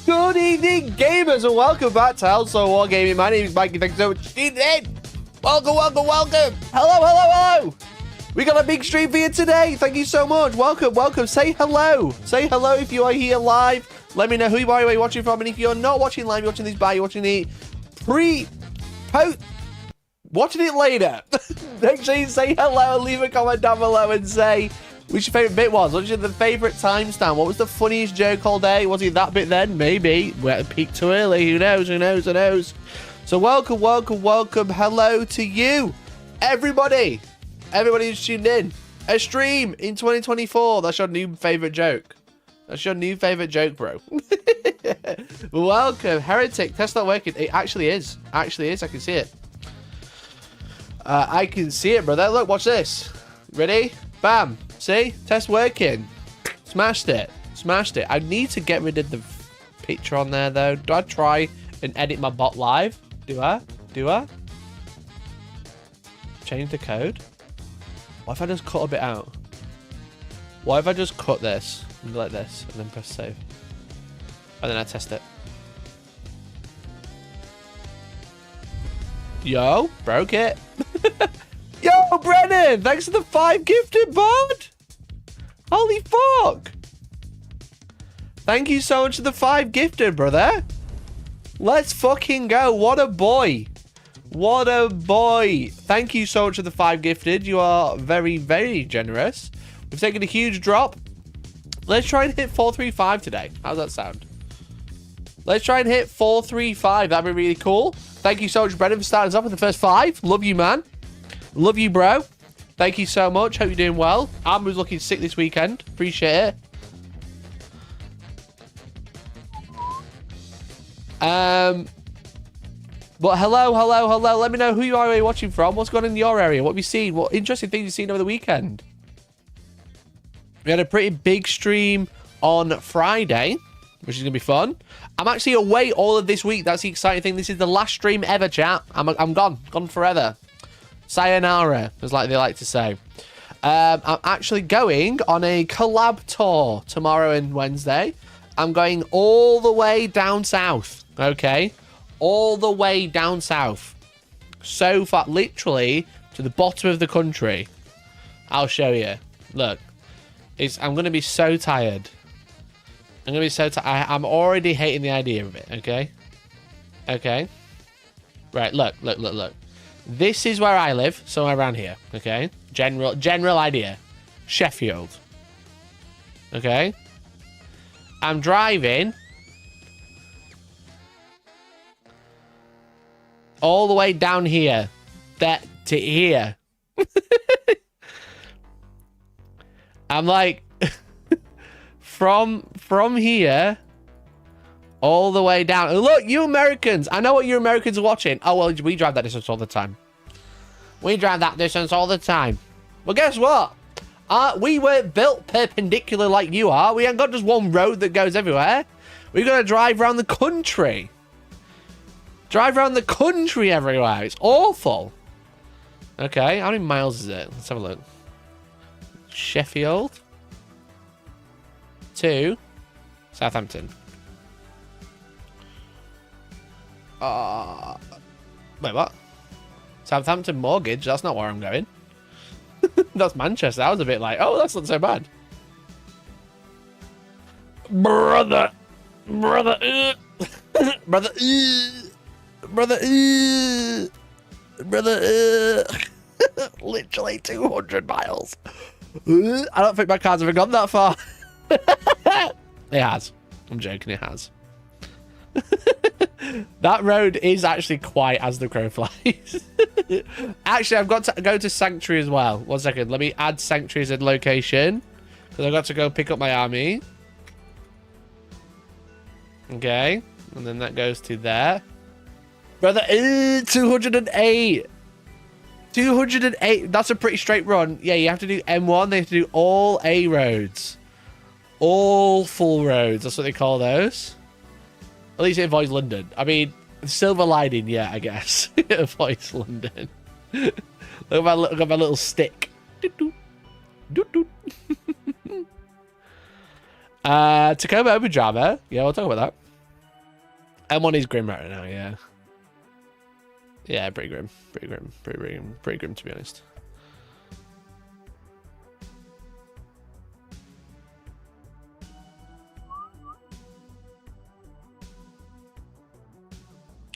Good evening, gamers, and welcome back to Hellstormwargaming. My name is Mikey. Thanks so much for tuning in. Welcome. Hello. We got a big stream for you today. Thank you so much. Welcome. Say hello. Say hello if you are here live. Let me know who you are, where you're watching from, and if you're not watching live, you're watching this you're watching it watching it later. Make sure you say hello and leave a comment down below and say which your favourite bit was. What's your favourite timestamp? What was the funniest joke all day? Was it that bit then? Maybe. We're at peak too early. Who knows? So welcome. Hello to you, everybody. Everybody who's tuned in. A stream in 2024. That's your new favourite joke. That's your new favourite joke, bro. Welcome. Heretic. Test not working. It actually is. I can see it. I can see it, brother. Look, watch this. Ready? Bam. See? Test working. Smashed it. I need to get rid of the picture on there, though. Do I try and edit my bot live? Do I? Change the code? What if I just cut a bit out? What if I just cut this and do like this and then press save? And then I test it. Yo, broke it. Yo, Brennan, thanks for the 5 gifted, bud. Holy fuck. Thank you so much for the 5 gifted, brother. Let's fucking go. What a boy. Thank you so much for the 5 gifted. You are very, very generous. We've taken a huge drop. Let's try and hit 435 today. How's that sound? Let's try and hit 435. That'd be really cool. Thank you so much, Brennan, for starting us off with the first 5. Love you, man. Love you, bro. Thank you so much. Hope you're doing well. Amber's looking sick this weekend. Appreciate it. But hello. Let me know who you are, where you're watching from. What's going on in your area? What have you seen? What interesting things you've seen over the weekend? We had a pretty big stream on Friday, which is going to be fun. I'm actually away all of this week. That's the exciting thing. This is the last stream ever, chat. I'm gone forever. Sayonara, as like they like to say. I'm actually going on a collab tour tomorrow and Wednesday. I'm going all the way down south, okay? All the way down south. So far, literally to the bottom of the country. I'll show you. Look, I'm going to be so tired. I'm already hating the idea of it, okay? Okay. Right, look. This is where I live, somewhere around here, okay? General idea. Sheffield. Okay? I'm driving all the way down here. That to here. I'm like from here all the way down. And look, you Americans. I know what you Americans are watching. Oh, well, we drive that distance all the time. Well, guess what? We weren't built perpendicular like you are. We ain't got just one road that goes everywhere. We're going to drive around the country. Everywhere. It's awful. Okay, how many miles is it? Let's have a look. Sheffield to Southampton. Wait, what? Southampton Mortgage? That's not where I'm going. That's Manchester. I was a bit like, oh, that's not so bad. Brother. Literally 200 miles. I don't think my car's ever gone that far. It has. I'm joking, it has. That road is actually quite as the crow flies. Actually, I've got to go to Sanctuary as well. 1 second. Let me add Sanctuary as a location. Because I've got to go pick up my army. Okay. And then that goes to there. Brother, 208. 208. That's a pretty straight run. Yeah, you have to do M1. They have to do all A roads. All full roads. That's what they call those. At least it avoids London. I mean, silver lining, yeah, I guess. It avoids London. Look at my little stick. Tacoma Open drama. Yeah, we'll talk about that. M1 is grim right now, yeah. Yeah, pretty grim. Pretty grim. Pretty grim, to be honest.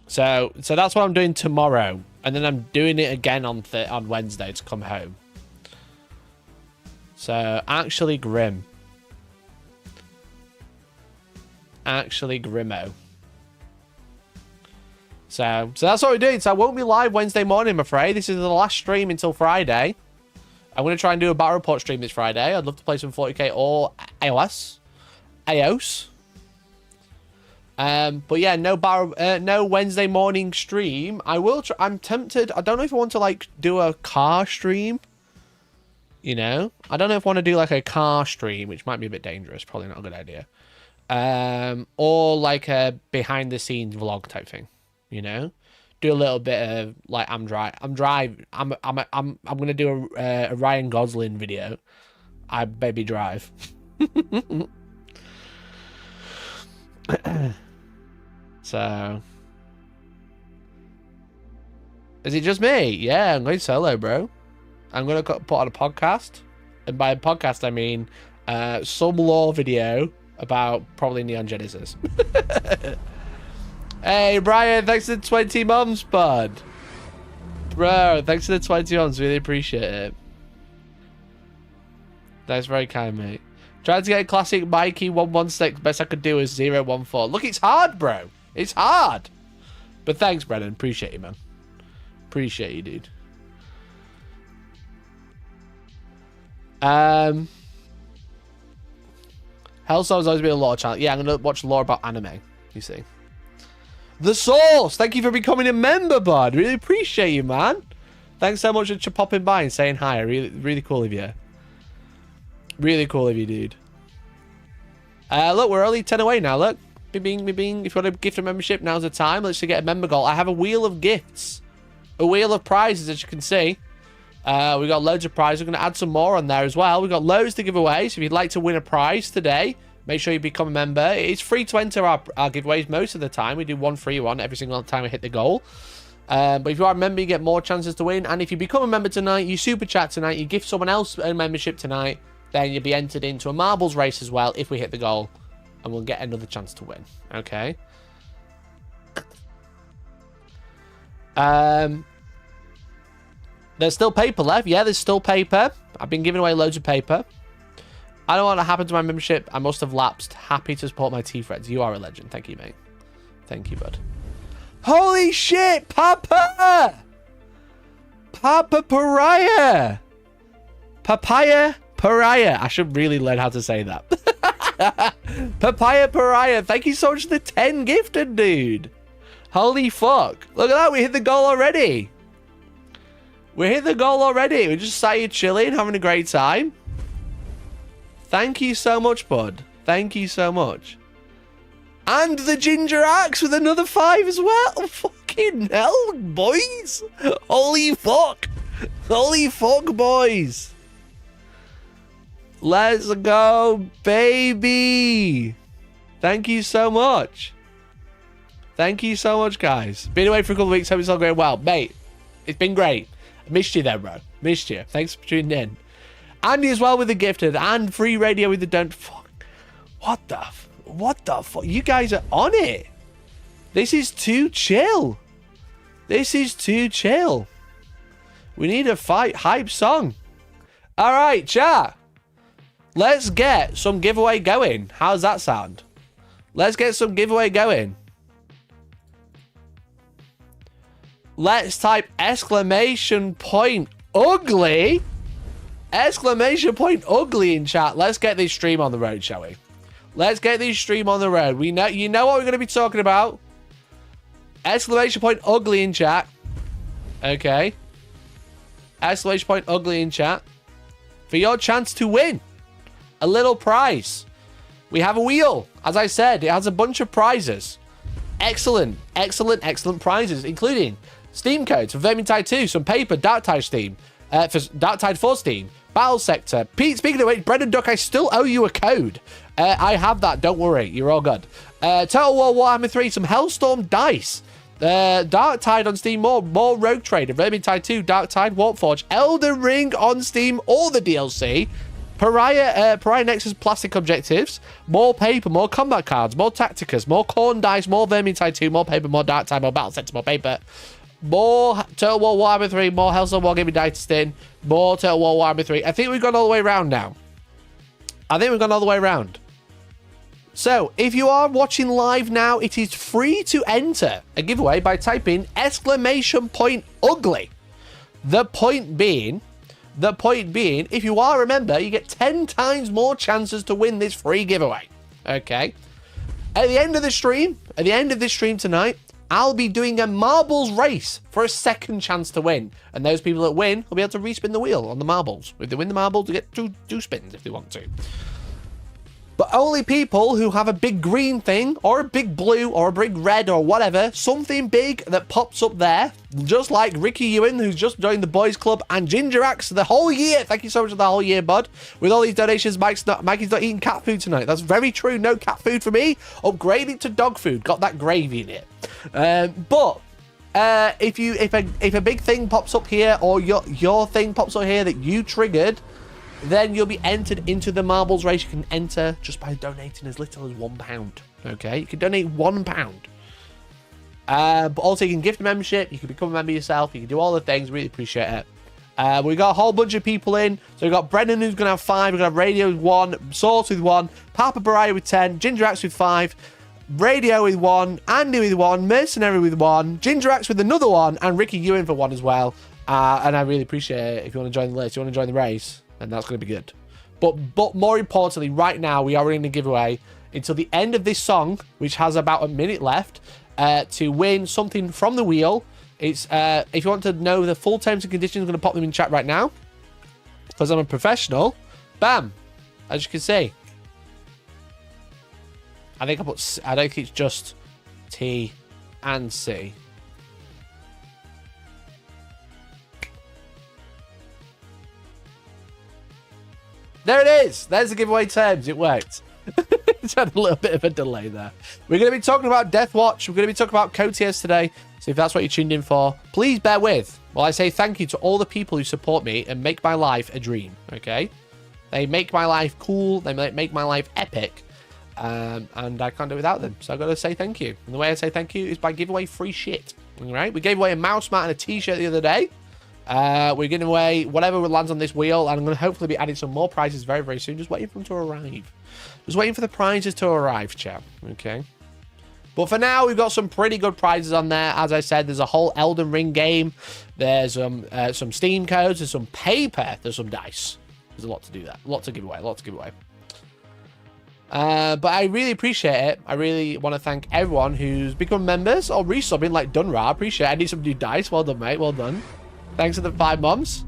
So that's what I'm doing tomorrow. And then I'm doing it again on Wednesday to come home. So, actually grim. Actually grimmo. So that's what we're doing. So I won't be live Wednesday morning, I'm afraid. This is the last stream until Friday. I'm going to try and do a battle report stream this Friday. I'd love to play some 40k or AOS. But yeah, no Wednesday morning stream. I will try. I'm tempted. I don't know if I want to like do a car stream. You know, I don't know if I want to do like a car stream, which might be a bit dangerous. Probably not a good idea. Or like a behind the scenes vlog type thing. You know, do a little bit of like I'm gonna do a Ryan Gosling video. I baby drive. So, is it just me? Yeah, I'm going solo, bro. I'm going to put on a podcast. And by a podcast, I mean some lore video about probably Neon Genesis. Hey, Brian, thanks for the 20 months, bud. Bro, thanks for the 20 months. Really appreciate it. That's very kind, mate. Trying to get a classic Mikey 116. Best I could do is 014. Look, it's hard, bro. It's hard. But thanks, Brennan. Appreciate you, man. Appreciate you, dude. Hellstorm's always been a lore channel. Yeah, I'm going to watch lore about anime, you see. The Source. Thank you for becoming a member, bud. Really appreciate you, man. Thanks so much for popping by and saying hi. Really, really cool of you. Really cool of you, dude. Look, we're only 10 away now, look. Bing, bing, bing. If you want to gift a membership, now's the time. Let's get a member goal. I have a wheel of gifts. A wheel of prizes, as you can see. We got loads of prizes. We're going to add some more on there as well. We've got loads to give away. So if you'd like to win a prize today, make sure you become a member. It's free to enter our giveaways most of the time. We do one free one every single time we hit the goal. But if you are a member, you get more chances to win. And if you become a member tonight, you super chat tonight, you gift someone else a membership tonight, then you'll be entered into a marbles race as well if we hit the goal. And we'll get another chance to win. Okay. There's still paper left. Yeah, there's still paper. I've been giving away loads of paper. I don't want to happen to my membership. I must have lapsed. Happy to support my T-Freds. You are a legend. Thank you, mate. Thank you, bud. Holy shit, Papa! Papa Pariah! Papaya Pariah. I should really learn how to say that. Papaya Pariah. Thank you so much for the 10 gifted, dude. Holy fuck. Look at that. We hit the goal already. We hit the goal already. We just sat here chilling, having a great time. Thank you so much, bud. Thank you so much. And the ginger axe with another 5 as well. Fucking hell, boys. Holy fuck. Holy fuck, boys. Let's go, baby. Thank you so much. Thank you so much, guys. Been away for a couple of weeks. Hope it's all going well. Mate, it's been great. I missed you then, bro. Missed you. Thanks for tuning in. Andy as well with the gifted. And free radio with the don't. Fuck. What the fuck? You guys are on it. This is too chill. This is too chill. We need a hype song. All right, chat. Let's get some giveaway going. How's that sound? Let's get some giveaway going. Let's type exclamation point ugly. Exclamation point ugly in chat. Let's get this stream on the road, shall we? Let's get this stream on the road. We know, you know what we're going to be talking about. Exclamation point ugly in chat. Okay. Exclamation point ugly in chat. For your chance to win a little prize. We have a wheel. As I said, it has a bunch of prizes. Excellent, excellent, excellent prizes, including Steam codes for Vermintide 2, some paper, Darktide Steam, for Darktide 4 Steam, Battle Sector. Pete, speaking of which, Brendan Duck, I still owe you a code. I have that. Don't worry. You're all good. Total War Warhammer 3. Some Hellstorm dice. Dark Tide on Steam. More Rogue Trader. Vermintide 2. Dark Tide. Warpforge. Elden Ring on Steam. All the DLC. Pariah Nexus plastic objectives. More paper. More combat cards. More Tacticas. More Corn dice. More Vermintide 2. More paper. More Dark Tide. More Battle Sector. More paper. More Total War Warhammer 3, more Hellstorm Wargaming dice tin, more Total War Warhammer 3. I think we've gone all the way around now. So, if you are watching live now, it is free to enter a giveaway by typing !ugly. The point being, if you are a member, you get 10 times more chances to win this free giveaway. Okay? At the end of this stream tonight, I'll be doing a marbles race for a second chance to win. And those people that win will be able to respin the wheel on the marbles. If they win the marbles, they get two spins if they want to. But only people who have a big green thing, or a big blue, or a big red, or whatever, something big that pops up there, just like Ricky Ewan, who's just joined the boys club, and Ginger Axe the whole year. Thank you so much for the whole year, bud. With all these donations, Mikey's not eating cat food tonight. That's very true. No cat food for me. Upgraded to dog food. Got that gravy in it. If a big thing pops up here, or your thing pops up here that you triggered, then you'll be entered into the marbles race. You can enter just by donating as little as £1. Okay, you can donate £1. But also you can gift a membership, you can become a member yourself, you can do all the things. Really appreciate it. We got a whole bunch of people in. So we've got Brendan, who's gonna have 5, we're gonna have Radio with 1, Sauce with 1, Papa Baraya with 10, Ginger Axe with 5, Radio with 1, Andy with 1, Mercenary with 1, Ginger Axe with another 1, and Ricky Ewan for 1 as well. And I really appreciate it. If you want to join the list, you want to join the race, and that's going to be good. But more importantly, right now, we are running a giveaway until the end of this song, which has about a minute left, to win something from the wheel. It's if you want to know the full terms and conditions, I'm going to pop them in chat right now, because I'm a professional. Bam! As you can see. I don't think it's just T and C. There it is. There's the giveaway terms. It worked. It's had a little bit of a delay there. We're going to be talking about Death Watch. We're going to be talking about code tiers today. So if that's what you tuned in for, please bear with while I say thank you to all the people who support me and make my life a dream. Okay? They make my life cool. They make my life epic. And I can't do it without them. So I've got to say thank you. And the way I say thank you is by giving away free shit. All right? We gave away a mouse mat and a t-shirt the other day. We're giving away whatever lands on this wheel, and I'm going to hopefully be adding some more prizes very, very soon. Just waiting for them to arrive. Just waiting for the prizes to arrive, chat. Okay. But for now, we've got some pretty good prizes on there. As I said, there's a whole Elden Ring game. There's some Steam codes. There's some paper. There's some dice. There's a lot to do there. A lot to give away. But I really appreciate it. I really want to thank everyone who's become members or resubbing like Dunra. I appreciate it. I need some new dice. Well done, mate. Well done. Thanks for the 5 months.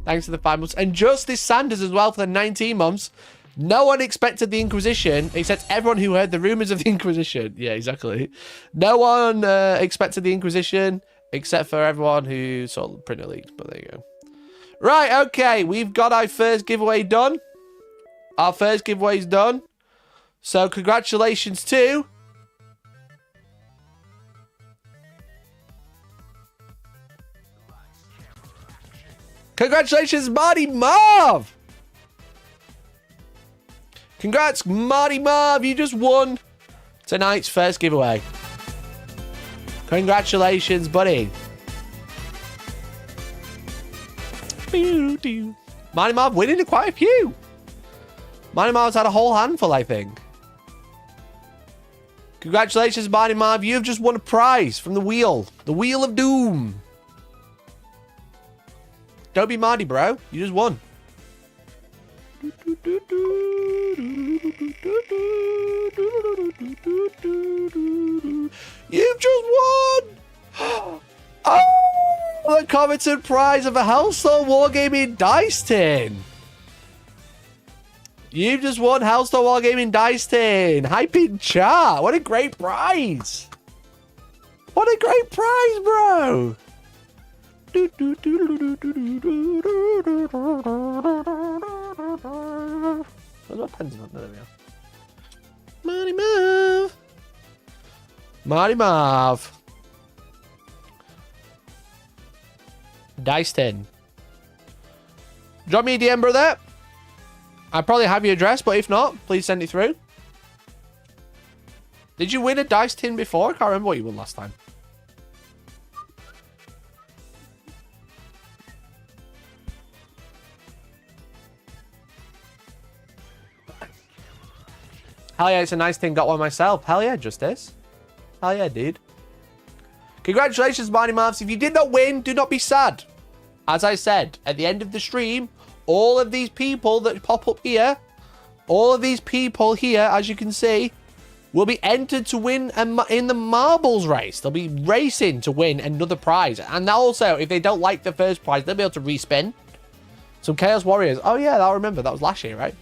And Justice Sanders as well for the 19 months. No one expected the Inquisition, except everyone who heard the rumors of the Inquisition. Yeah, exactly. No one expected the Inquisition, except for everyone who saw the printer leaked. But there you go. Right, okay. We've got our first giveaway done. Our first giveaway's done. So congratulations to... Congratulations, Marty Marv! Congrats, Marty Marv. You just won tonight's first giveaway. Congratulations, buddy. Marty Marv winning quite a few. Marty Marv's had a whole handful, I think. Congratulations, Marty Marv. You've just won a prize from the wheel. The Wheel of Doom. Don't be Marty, bro. You just won. You've just won! Oh! The coveted prize of a Hellstorm Wargaming dice tin. You've just won Hellstorm Wargaming dice tin. Hype in chat. What a great prize. What a great prize, bro. my pens on? There we are. Marty Marv. Marty Marv. Dice 10. Drop me a DM, brother. I probably have your address, but if not, please send it through. Did you win a dice tin before? I can't remember what you won last time. Hell yeah, it's a nice thing. Got one myself. Hell yeah, Justice. Hell yeah, dude. Congratulations, Marty Marvs. If you did not win, do not be sad. As I said, at the end of the stream, all of these people that pop up here, all of these people here, as you can see, will be entered to win in the marbles race. They'll be racing to win another prize. And also, if they don't like the first prize, they'll be able to respin. Some Chaos Warriors. Oh yeah, I'll remember. That was last year, right?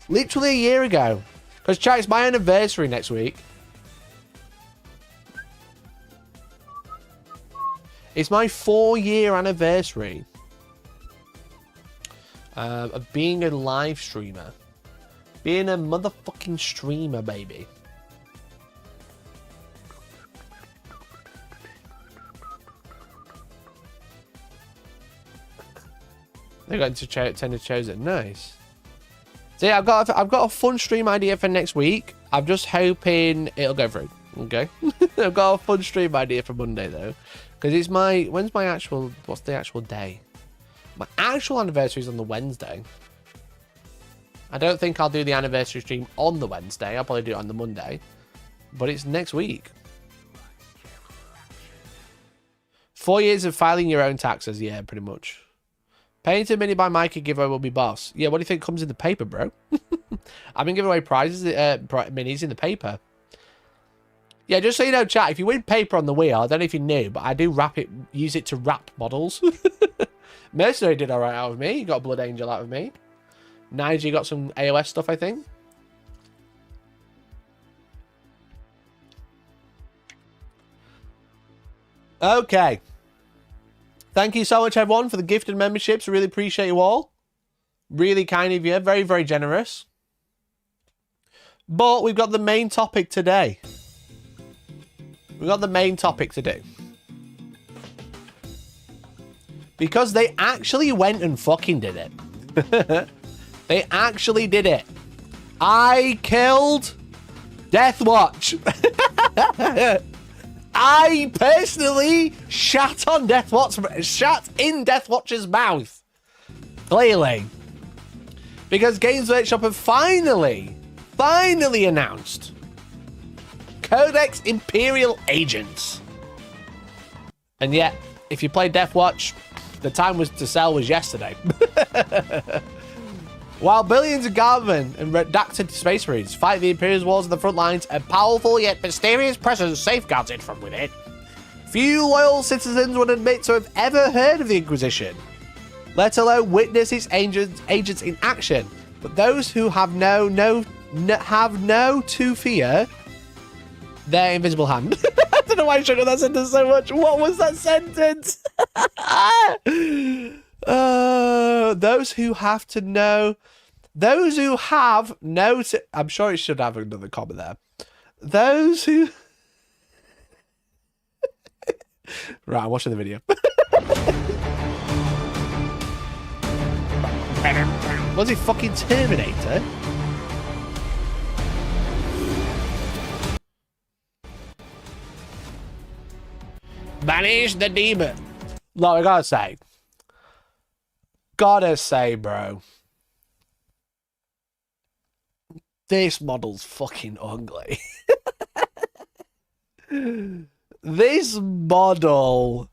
Literally a year ago. Because, chat, it's my anniversary next week. It's my 4-year anniversary of being a live streamer. Being a motherfucking streamer, baby. They got to tend to choose it. Nice. So yeah, I've got a fun stream idea for next week. I'm just hoping it'll go through. Okay. I've got a fun stream idea for Monday though, because it's what's the actual day? My actual anniversary is on the Wednesday. I don't think I'll do the anniversary stream on the Wednesday. I'll probably do it on the Monday, but it's next week. 4 years of filing your own taxes. Yeah, pretty much. Painted Mini by Mikey giveaway will be boss. Yeah, what do you think comes in the paper, bro? I've been giving away prizes, minis in the paper. Yeah, just so you know, chat, if you win paper on the wheel, I don't know if you knew, but I do use it to wrap models. Mercenary did alright out of me. You got a Blood Angel out of me. Nige got some AOS stuff, I think. Okay. Thank you so much, everyone, for the gifted memberships. I really appreciate you all. Really kind of you. Very, very generous. But we've got the main topic today. We've got the main topic to do. Because they actually went and fucking did it. They actually did it. I killed Deathwatch. I personally shat in Deathwatch's mouth. Clearly. Because Games Workshop have finally announced Codex Imperial Agents. And yet, if you play Deathwatch, the time to sell was yesterday. While billions of Garmin and redacted space marines fight the Imperial's wars on the front lines, a powerful yet mysterious presence safeguards it from within. Few loyal citizens would admit to have ever heard of the Inquisition, let alone witness its agents in action. But those who have no to fear their invisible hand. I don't know why I struggled that sentence so much. What was that sentence? Those who have to know. Those who have no. I'm sure it should have another comma there. Those who. Right, I'm watching the video. Was it fucking Terminator? Banish the demon. Look, I gotta say, bro. This model's fucking ugly. This model.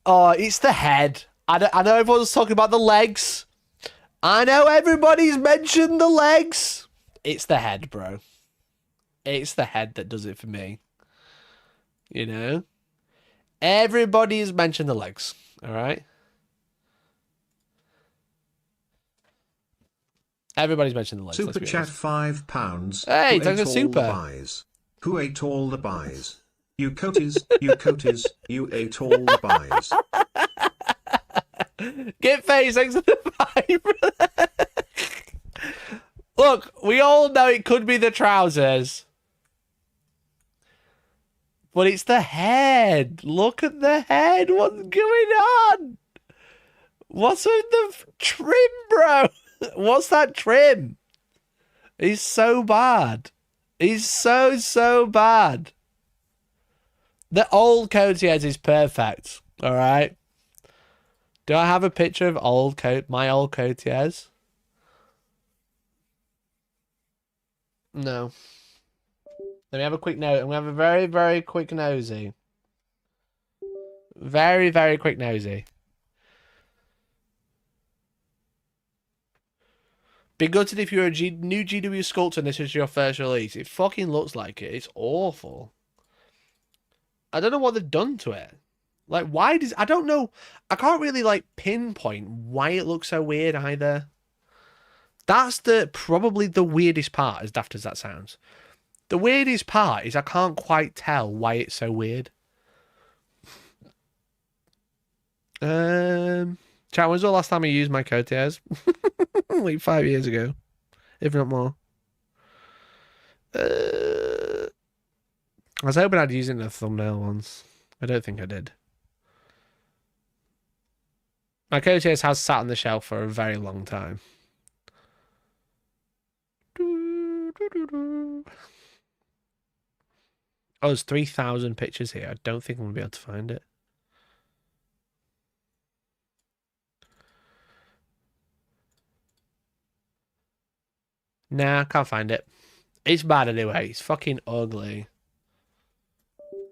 Oh, it's the head. I know everyone's talking about the legs. I know everybody's mentioned the legs. It's the head, bro. It's the head that does it for me. You know? Everybody's mentioned the legs. Alright? Everybody's mentioned the legs. Super chat £5. Hey, thanks for super. Buys. Who ate all the buys? You coaties, you coaties, you ate all the buys. Get face, thanks for the vibe. Look, we all know it could be the trousers. But it's the head. Look at the head. What's going on? What's with the trim, bro? What's that trim? He's so bad. He's so bad. The old Cotex is perfect. All right. Do I have a picture of my old Cotex? No. Let me have a quick note. I'm going to have a very, very quick nosy. Very, very quick nosy. Be gutted if you're a new GW sculptor and this is your first release. It fucking looks like it. It's awful. I don't know what they've done to it. Like, why does... I don't know. I can't really, like, pinpoint why it looks so weird either. That's probably the weirdest part, as daft as that sounds. The weirdest part is I can't quite tell why it's so weird. Chat, when's the last time I used my Cotex? Like 5 years ago, if not more. I was hoping I'd use it in a thumbnail once. I don't think I did. My Cotex has sat on the shelf for a very long time. Oh, there's 3,000 pictures here. I don't think I'm going to be able to find it. Nah, I can't find it. It's bad anyway. It's fucking ugly.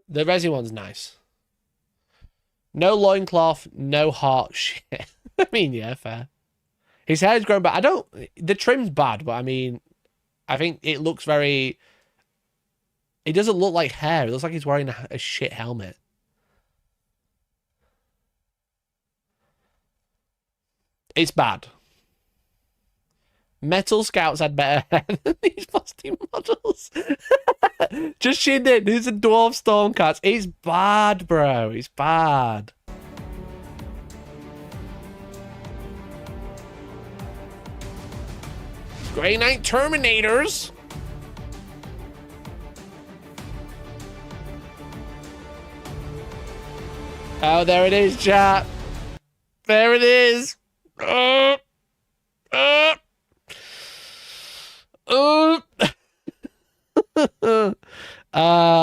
The resin one's nice. No loincloth, no heart shit. I mean, yeah, fair. His hair's grown back. The trim's bad, but I mean, I think it looks very... It doesn't look like hair. It looks like he's wearing a shit helmet. It's bad. Metal Scouts had better hair than these busty models. Just shinned in. Who's a Dwarf Stormcats? It's bad, bro. It's bad. Grey Knight Terminators. Oh, there it is, chat. There it is.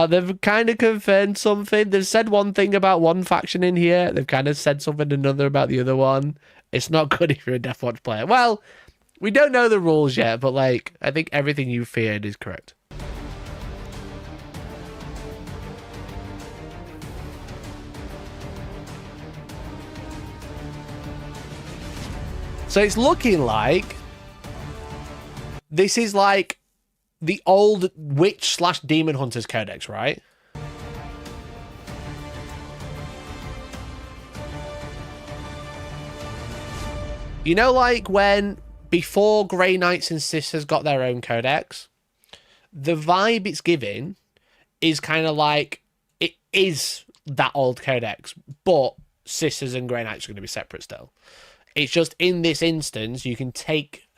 They've kind of confirmed something. They've said one thing about one faction in here. They've kind of said something another about the other one. It's not good if you're a Deathwatch player. Well, we don't know the rules yet, but like, I think everything you feared is correct. So it's looking like this is like the old Witch/Demon Hunters Codex, right? You know, like when before Grey Knights and Sisters got their own Codex, the vibe it's giving is kind of like it is that old Codex, but Sisters and Grey Knights are going to be separate still. It's just in this instance, you can take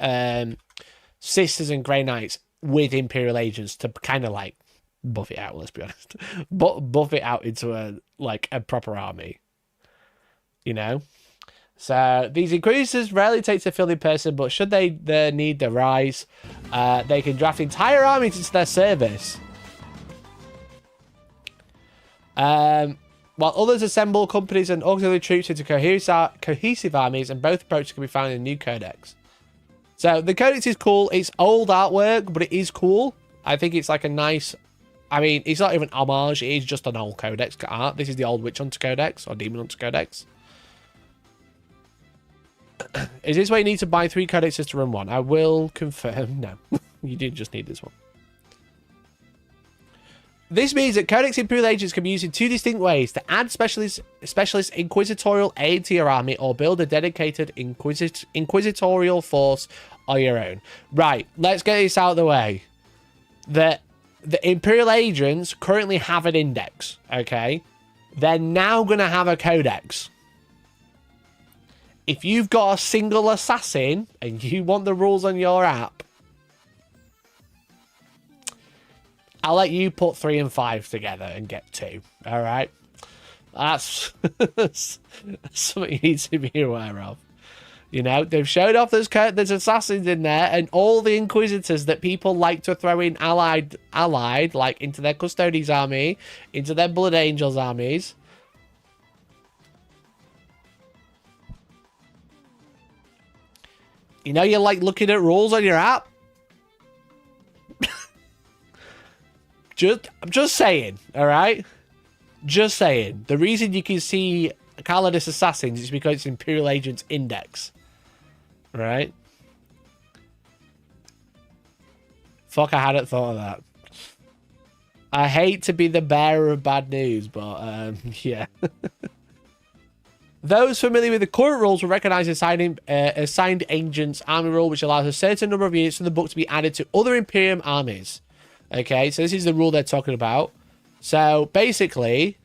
Sisters and Grey Knights with Imperial Agents to kind of like buff it out, let's be honest. Buff it out into a proper army. You know? So these increases rarely takes a field in person, but should they need the rise, they can draft entire armies into their service. While others assemble companies and auxiliary troops into cohesive armies, and both approaches can be found in the new Codex. So the Codex is cool. It's old artwork, but it is cool. I think it's like a nice... I mean, it's not even homage. It is just an old Codex art. This is the old Witch Hunter Codex, or Demon Hunter Codex. Is this why you need to buy 3 Codexes to run one? I will confirm. No, you did just need this one. This means that Codex Imperial Agents can be used in 2 distinct ways: to add specialist inquisitorial aid to your army, or build a dedicated inquisitorial force on your own. Right, let's get this out of the way. The Imperial Agents currently have an index, okay? They're now going to have a Codex. if you've got a single assassin and you want the rules on your app, I'll let you put 3 and 5 together and get 2. All right? That's something you need to be aware of. You know, they've showed off there's assassins in there, and all the Inquisitors that people like to throw in allied, like into their Custodes army, into their Blood Angels armies. You know, you're like looking at rules on your app. I'm just saying, all right? Just saying. The reason you can see Calidus Assassins is because it's Imperial Agents Index. Right? Fuck, I hadn't thought of that. I hate to be the bearer of bad news, but, yeah. Those familiar with the current rules will recognize assigned agents army rule, which allows a certain number of units from the book to be added to other Imperium armies. Okay, so this is the rule they're talking about. So basically,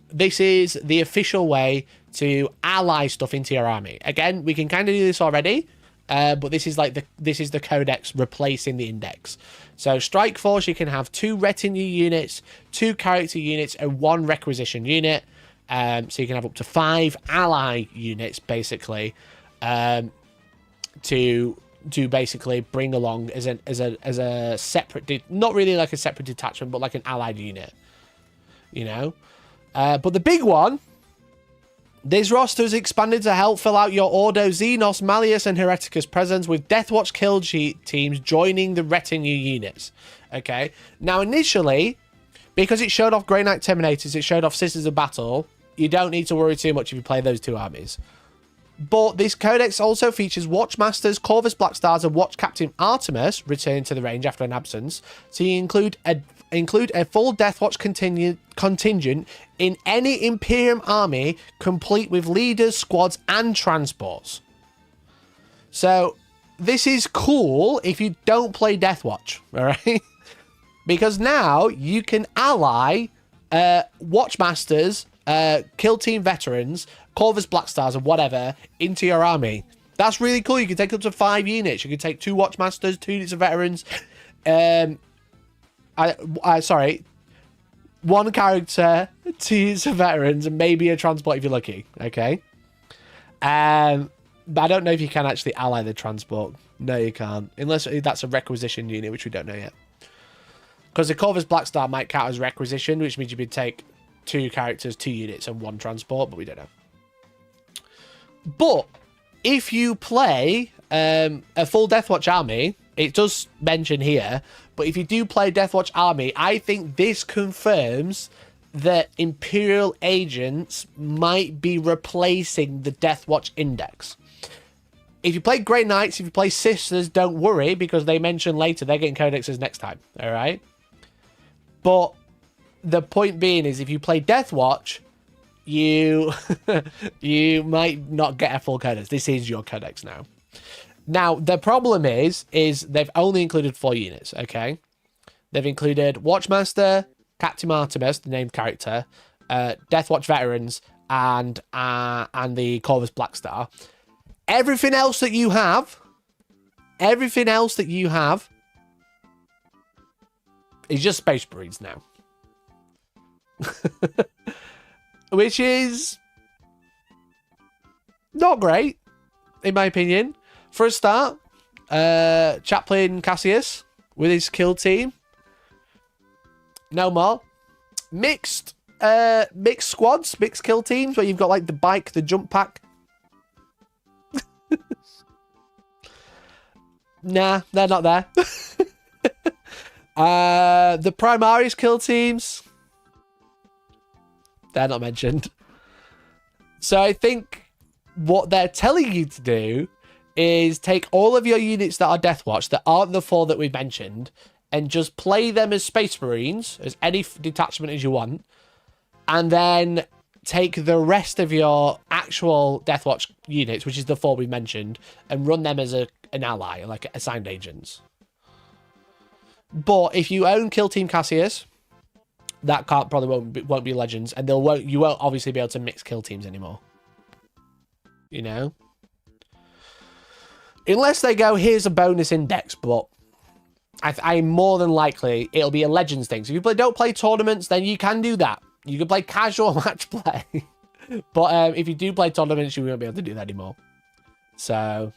this is the official way to ally stuff into your army. Again, we can kind of do this already, but this is like the Codex replacing the Index. So Strike Force, you can have 2 retinue units, 2 character units, and 1 requisition unit. So you can have up to 5 ally units, basically, to basically bring along as a separate, not really like a separate detachment, but like an allied unit. You know, but the big one, this roster is expanded to help fill out your Ordo, Xenos, Malleus, and Hereticus presence, with Deathwatch kill teams joining the retinue units. Okay, now initially, because it showed off Grey Knight Terminators, it showed off Sisters of Battle, you don't need to worry too much if you play those 2 armies. But this Codex also features Watchmasters, Corvus Blackstars, and Watch Captain Artemis returning to the range after an absence. So you include a full Deathwatch contingent in any Imperium army, complete with leaders, squads, and transports. So this is cool if you don't play Deathwatch, all right? Because now you can ally Watchmasters, Kill Team Veterans, Corvus Blackstars, and whatever into your army. That's really cool. You can take up to 5 units. You can take 2 Watchmasters, 2 units of Veterans. Sorry. 1 character, 2 units of Veterans, and maybe a transport if you're lucky. Okay. But I don't know if you can actually ally the transport. No, you can't. Unless that's a requisition unit, which we don't know yet. Because the Corvus Blackstar might count as requisition, which means you would take 2 characters, 2 units, and 1 transport, but we don't know. But if you play a full Deathwatch army, it does mention here, but if you do play Deathwatch army, I think this confirms that Imperial Agents might be replacing the Deathwatch Index. If you play Grey Knights, if you play Sisters, don't worry, because they mention later they're getting codexes next time, all right? But the point being is, if you play Deathwatch, you you might not get a full codex. This is your codex now. Now, the problem is they've only included 4 units, okay? They've included Watchmaster, Captain Artemis, the named character, Deathwatch Veterans, and the Corvus Blackstar. Everything else that you have is just Space Marines now. Which is not great, in my opinion. For a start, Chaplain Cassius with his kill team. No more. Mixed squads, mixed kill teams, where you've got like the bike, the jump pack. Nah, they're not there. The Primaris kill teams, they're not mentioned. So I think what they're telling you to do is take all of your units that are Deathwatch, that aren't the 4 that we mentioned, and just play them as Space Marines, as any detachment as you want, and then take the rest of your actual Deathwatch units, which is the 4 we mentioned, and run them as an ally, like assigned agents. But if you own Kill Team Cassius, that probably won't be Legends, and you won't obviously be able to mix kill teams anymore. You know? Unless they go, here's a bonus index, but I'm more than likely it'll be a Legends thing. So if you don't play tournaments, then you can do that. You can play casual match play. But if you do play tournaments, you won't be able to do that anymore. So,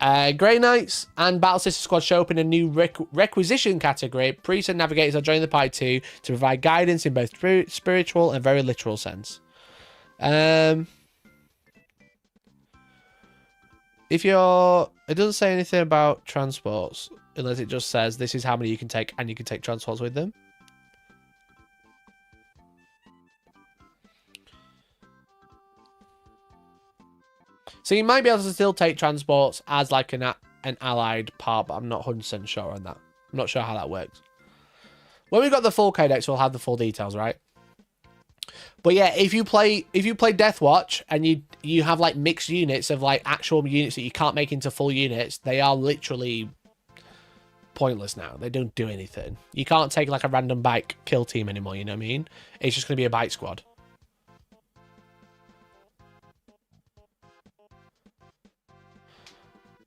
Grey Knights and Battle Sister Squad show up in a new requisition category. Priests and Navigators are joining the party too to provide guidance in both spiritual and very literal sense. If you're... It doesn't say anything about transports, unless it just says this is how many you can take, and you can take transports with them. So you might be able to still take transports as like an allied part, but I'm not 100% sure on that. I'm not sure how that works. When we've got the full codex, we'll have the full details, right? But yeah, if you play Death Watch and you have like mixed units of like actual units that you can't make into full units, they are literally pointless now. They don't do anything. You can't take like a random bike kill team anymore, you know what I mean? It's just going to be a bike squad.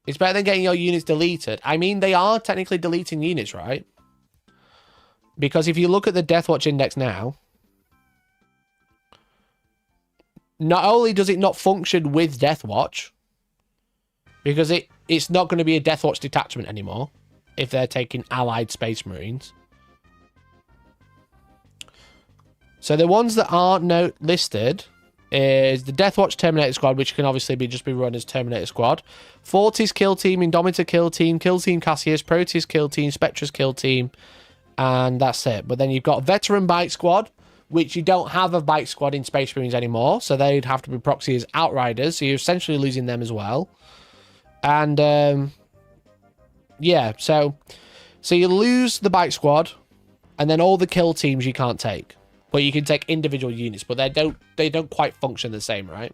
It's better than getting your units deleted. I mean, they are technically deleting units, right? Because if you look at the Death Watch index now, not only does it not function with Death Watch, because it's not going to be a Death Watch detachment anymore if they're taking allied Space Marines. So the ones that aren't listed is the Death Watch Terminator Squad, which can obviously just be run as Terminator Squad. Fortis Kill Team, Indomitor Kill Team Cassius, Proteus Kill Team, Spectrus Kill Team, and that's it. But then you've got Veteran Bike Squad, which you don't have a Bike Squad in Space Marines anymore, so they'd have to be proxy as Outriders, so you're essentially losing them as well. And, yeah, so you lose the Bike Squad, and then all the Kill Teams you can't take. But you can take individual units, but they don't quite function the same, right?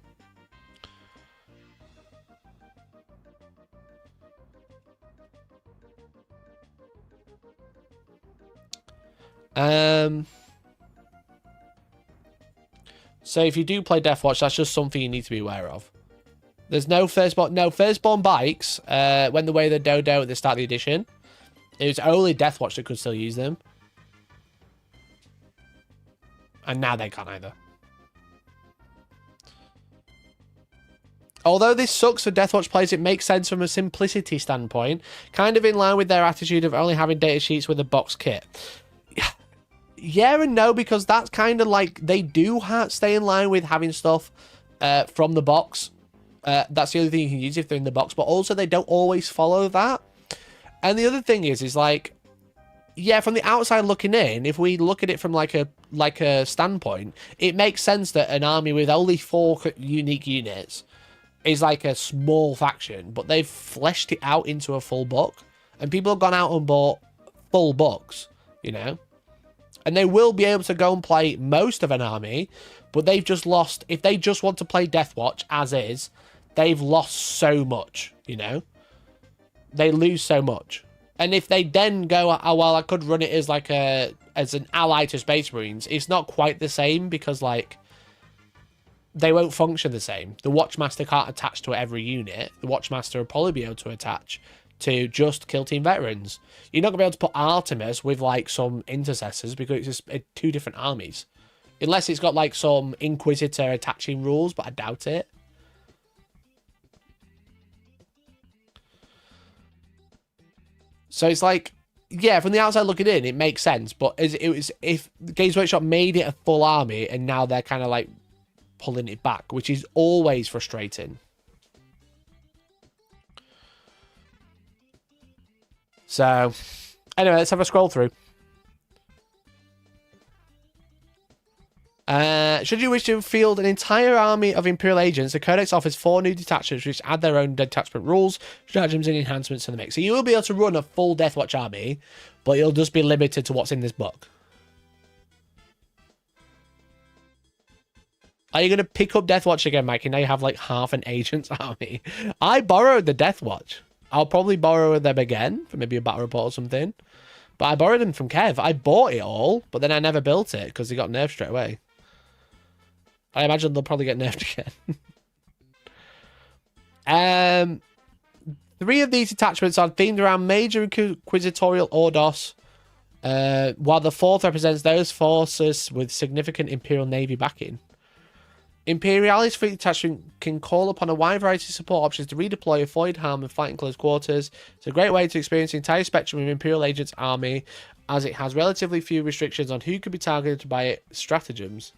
So if you do play Death Watch, that's just something you need to be aware of. There's no firstborn bikes. When they were the Dodo at the start of the edition, it was only Death Watch that could still use them. And now they can't either. Although this sucks for Death Watch players, it makes sense from a simplicity standpoint. Kind of in line with their attitude of only having data sheets with a box kit. Yeah and no, because that's kind of like... They do stay in line with having stuff from the box. That's the only thing you can use if they're in the box. But also, they don't always follow that. And the other thing is like... Yeah, from the outside looking in, if we look at it from like a standpoint, it makes sense that an army with only 4 unique units is like a small faction, but they've fleshed it out into a full book, and people have gone out and bought full books, you know, and they will be able to go and play most of an army, but they've just lost. If they just want to play Death Watch as is, they've lost so much, you know, they lose so much. And if they then go, oh, well, I could run it as like as an ally to Space Marines, it's not quite the same because, like, they won't function the same. The Watchmaster can't attach to every unit. The Watchmaster will probably be able to attach to just Kill Team Veterans. You're not going to be able to put Artemis with, like, some Intercessors because it's just 2 different armies. Unless it's got, like, some Inquisitor attaching rules, but I doubt it. So it's like, yeah, from the outside looking in, it makes sense. But if Games Workshop made it a full army and now they're kind of like pulling it back, which is always frustrating. So, anyway, let's have a scroll through. Should you wish to field an entire army of Imperial Agents, the Codex offers 4 new detachments which add their own detachment rules, stratagems, and enhancements to the mix. So you will be able to run a full Death Watch army, but it'll just be limited to what's in this book. Are you going to pick up Death Watch again, Mike? And now you have like half an Agents army. I borrowed the Death Watch. I'll probably borrow them again for maybe a battle report or something. But I borrowed them from Kev. I bought it all, but then I never built it because they got nerfed straight away. I imagine they'll probably get nerfed again. 3 of these detachments are themed around major inquisitorial ordos, while the 4th represents those forces with significant Imperial Navy backing. Imperialis Fleet Detachment can call upon a wide variety of support options to redeploy, avoid harm, and fight in close quarters. It's a great way to experience the entire spectrum of Imperial Agents' army, as it has relatively few restrictions on who could be targeted by its stratagems.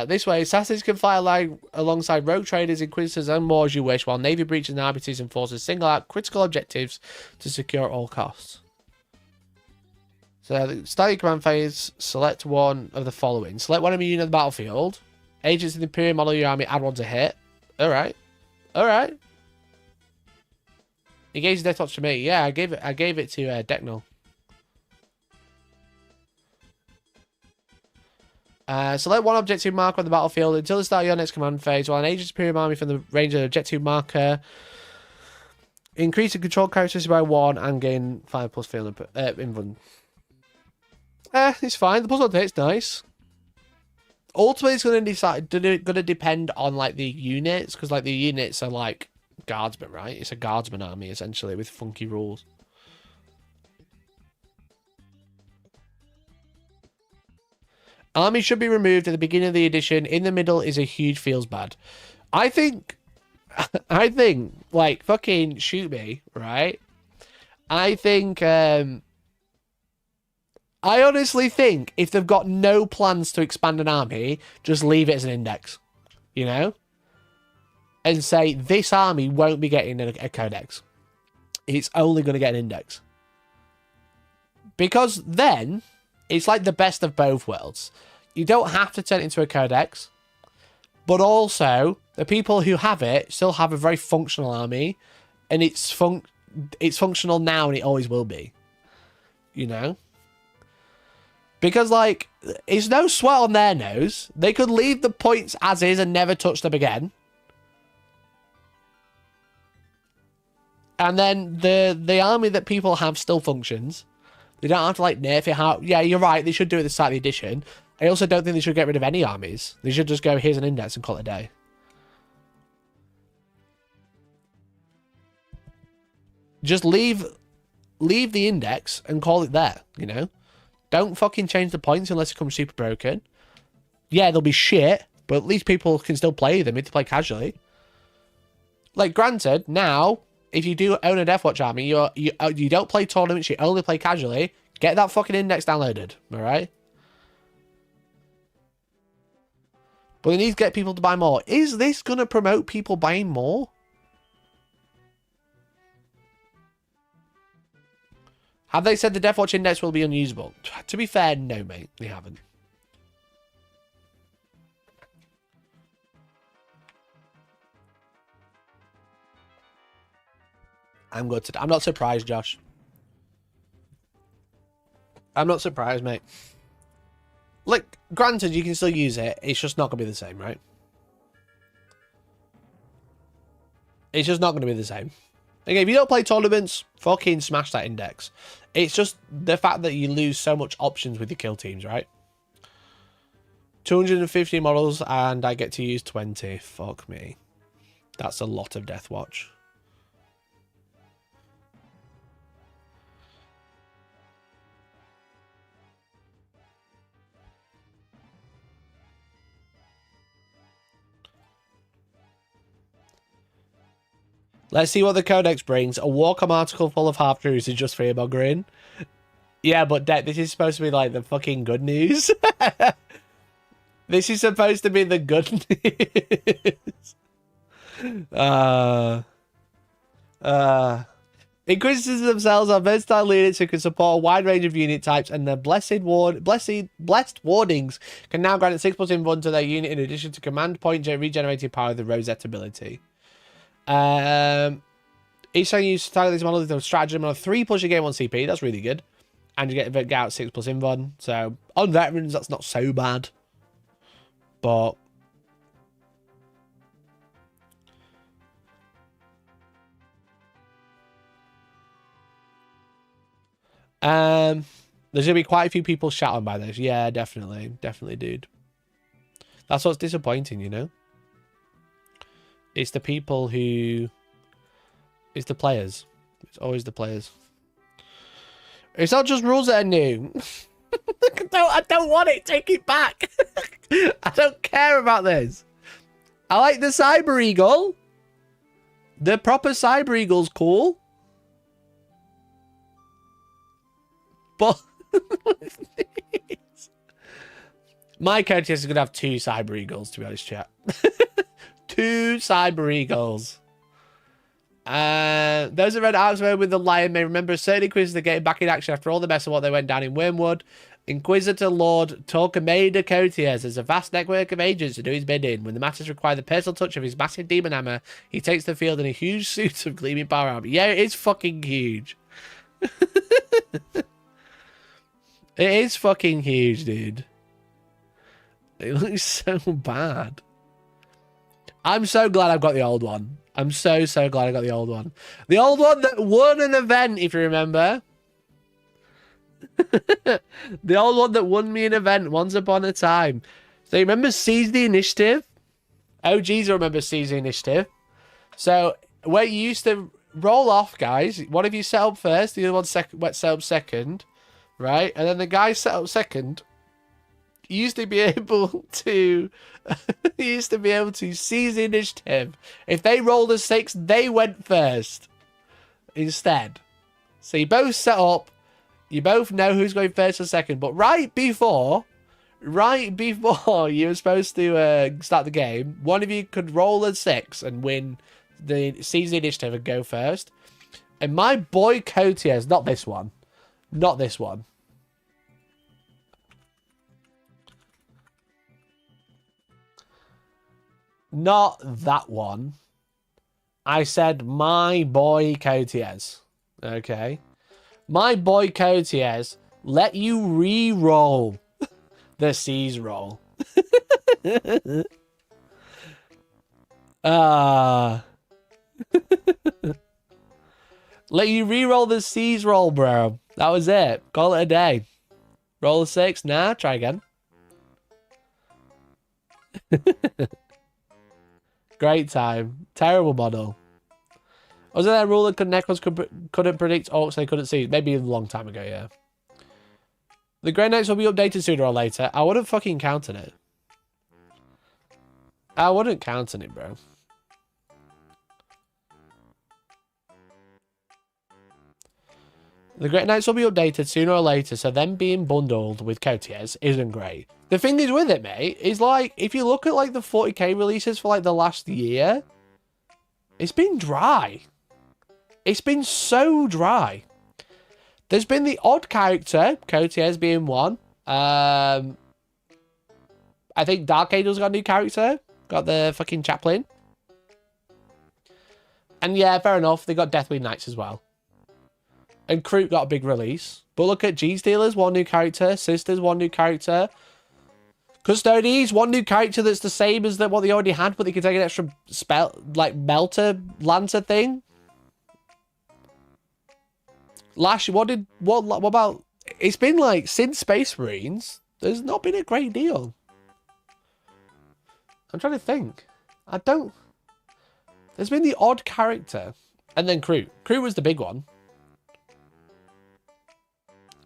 This way, assassins can fly alongside rogue traders, inquisitors, and more as you wish, while Navy breaches and arbitraries and forces single out critical objectives to secure at all costs. So, start your command phase, select one of the following. Select one of your unit on the battlefield. Agents of the Imperial model your army, add one to hit. Alright. Alright. Engage Death Watch to me. Yeah, I gave it to Decknull. Select one objective marker on the battlefield until the start of your next command phase. While an agent's Imperial army from the range of the objective marker, increase the control characteristic by 1 and gain 5+ field invuln. It's fine. The puzzle hit's nice. Ultimately, it's going to depend on like the units, because like the units are like guardsmen, right? It's a guardsman army essentially with funky rules. Army should be removed at the beginning of the edition. In the middle is a huge feels bad. I think, like, fucking shoot me, right? I think, I honestly think if they've got no plans to expand an army, just leave it as an index, you know? And say, this army won't be getting a codex. It's only going to get an index. Because then, it's like the best of both worlds. You don't have to turn it into a codex, but also the people who have it still have a very functional army, and it's functional now and it always will be. You know? Because, like, it's no sweat on their nose. They could leave the points as is and never touch them again. And then the army that people have still functions. They don't have to, like, nerf it out. Yeah, you're right. They should do it at the start of the edition. I also don't think they should get rid of any armies. They should just go, here's an index and call it a day. Just leave the index and call it there, you know? Don't fucking change the points unless it comes super broken. Yeah, they'll be shit, but at least people can still play them if they play casually. Like, granted, now, if you do own a Deathwatch army, you don't play tournaments, you only play casually, get that fucking index downloaded, alright? But they need to get people to buy more. Is this going to promote people buying more? Have they said the Deathwatch index will be unusable? To be fair, no, mate. They haven't. I'm not surprised, Josh. I'm not surprised, mate. Like, granted, you can still use it. It's just not going to be the same, right? It's just not going to be the same. Okay, if you don't play tournaments, fucking smash that index. It's just the fact that you lose so much options with your kill teams, right? 250 models and I get to use 20. Fuck me. That's a lot of Deathwatch. Let's see what the Codex brings. A Warcom article full of half-truths is just fear-mongering. Yeah, but this is supposed to be like the fucking good news. This is supposed to be the good news. Inquisitors themselves are versatile units who can support a wide range of unit types, and their blessed warnings can now grant a 6+ invuln to their unit in addition to command point regenerating power of the Rosette ability. Each time you use target this model with a stratagem on a 3+, you gain 1 CP. That's really good. And you get out 6+ invuln. So on veterans, that's not so bad. But there's gonna be quite a few people shouting by this. Yeah, definitely. Definitely, dude. That's what's disappointing, you know? It's the people who It's the players. It's always the players. It's not just rules that are new. I don't want it. Take it back. I don't care about this. I like the Cyber Eagle. The proper Cyber Eagle's cool. But my contest is going to have 2 Cyber Eagles, to be honest, chat. 2 Cyber Eagles. Those that read Arxman with the Lion may remember certain Inquisitors getting back in action after all the mess of what they went down in Wormwood. Inquisitor Lord Tacoma Open has a vast network of agents to do his bidding. When the matters require the personal touch of his massive demon hammer, he takes the field in a huge suit of gleaming power armor. Yeah, it is fucking huge. It is fucking huge, dude. It looks so bad. I'm so glad I've got the old one. I'm so glad I got the old one. The old one that won an event, if you remember. The old one that won me an event once upon a time. So you remember Seize the Initiative? OGs remember Seize the Initiative. So where you used to roll off, guys, one of you set up first, the other one set up second, right? And then the guy set up second used to be able to seize the initiative. If they rolled a 6, they went first instead. So you both set up, you both know who's going first or second, but right before you were supposed to start the game, one of you could roll a 6 and seize the initiative and go first. And my boy Cotiers, not this one, not that one. I said my boy Cotiers. Okay. My boy Cotiers let you re-roll the seize roll. Let you re-roll the seize roll, bro. That was it. Call it a day. Roll a 6. Nah, try again. Great time. Terrible model. Was there a rule that Necrons couldn't predict orcs they couldn't see? Maybe a long time ago, yeah. The Grey Knights will be updated sooner or later. I wouldn't fucking count on it. I wouldn't count on it, bro. The Great Knights will be updated sooner or later, so them being bundled with Cotiers isn't great. The thing is with it, mate, is like, if you look at like the 40k releases for like the last year, it's been dry. It's been so dry. There's been the odd character, Cotiers being one. I think Dark Angel's got a new character. Got the fucking chaplain. And yeah, fair enough, they got Deathwing Knights as well. And Kroot got a big release. But look at G-Stealers, one new character. Sisters, one new character. Custodes, one new character that's the same as what they already had, but they can take an extra spell, like Melter Lancer thing. What about... It's been like, since Space Marines, there's not been a great deal. I'm trying to think. There's been the odd character. And then Kroot. Kroot was the big one.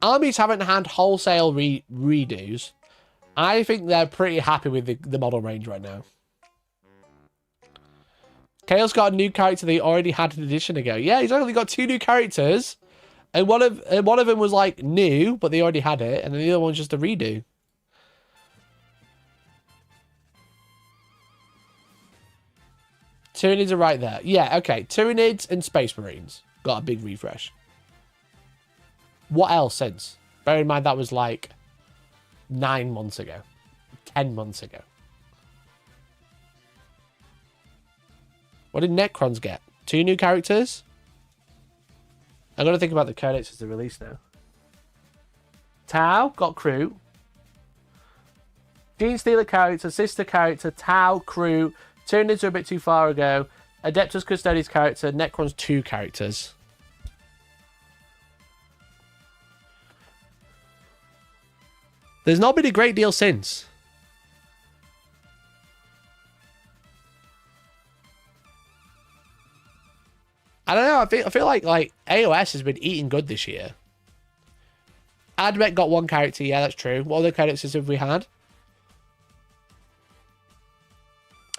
Armies haven't had wholesale redos. I think they're pretty happy with the model range right now. Chaos got a new character they already had an edition ago. Yeah, he's only got 2 new characters. And one of them was like new, but they already had it. And then the other one's just a redo. Tyranids are right there. Yeah, okay. Tyranids and Space Marines got a big refresh. What else since? Bear in mind that was like 9 months ago. 10 months ago. What did Necrons get? 2 new characters? I'm going to think about the Codex as the release now. Tau got Kroot. Gene Stealer character, Sister character, Tau, Kroot. Tyranids are a bit too far ago. Adeptus Custodes character, Necrons 2 characters. There's not been a great deal since. I don't know. I feel like AOS has been eating good this year. Admech got one character, yeah, that's true. What other characters have we had?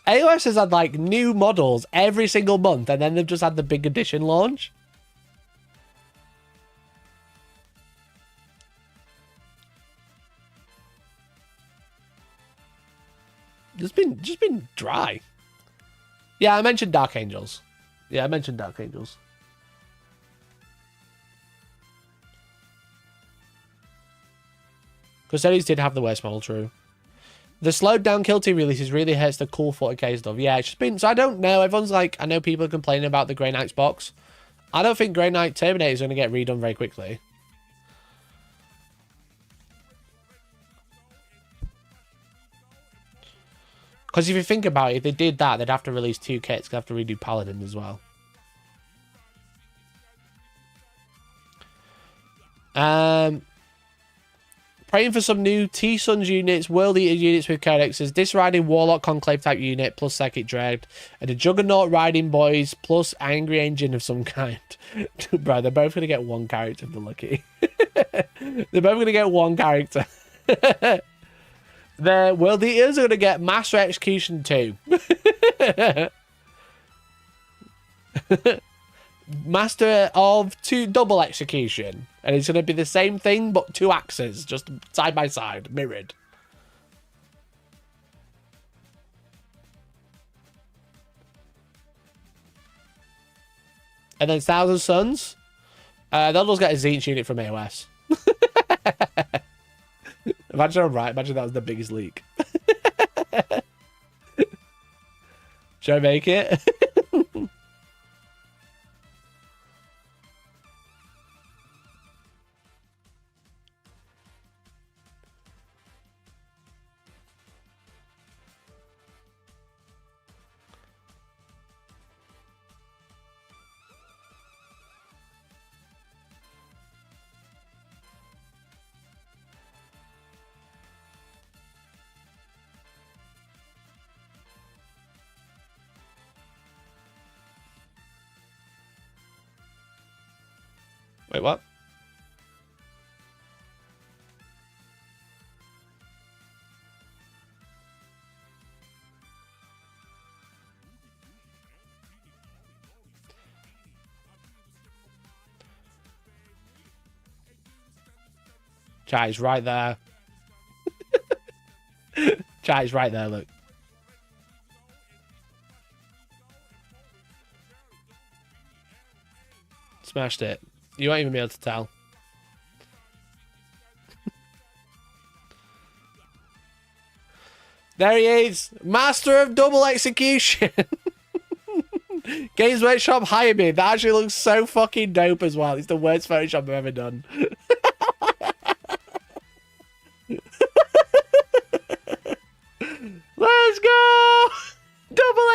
AOS has had like new models every single month, and then they've just had the big edition launch. Just been dry. Yeah, I mentioned Dark Angels. Yeah, I mentioned Dark Angels. Crusaders did have the worst model, true. The slowed down kill team releases really hurts the cool 40k stuff. Yeah, it's just been... So I don't know. Everyone's like... I know people are complaining about the Grey Knight's box. I don't think Grey Knight Terminator is going to get redone very quickly. Because if you think about it, if they did that, they'd have to release 2 kits. They'd have to redo Paladin as well. Praying for some new T-Suns units, World Eater units with codexes, this riding Warlock Conclave type unit, plus Psychic Dread, and a Juggernaut riding boys, plus Angry Engine of some kind. Bro, they're both going to get one character if they're lucky. They're both going to get one character. The World Eaters are going to get Master Execution 2. Master of 2 double execution, and it's going to be the same thing but 2 axes just side by side, mirrored. And then Thousand Suns, they'll just get a Zinch unit from AOS. Imagine I'm right. Imagine that was the biggest leak. Should I make it? Wait, what? Chat is right there. Chat is right there, look. Smashed it. You won't even be able to tell. There he is! Master of double execution! Games Workshop hired me. That actually looks so fucking dope as well. It's the worst Photoshop I've ever done. Let's go! Double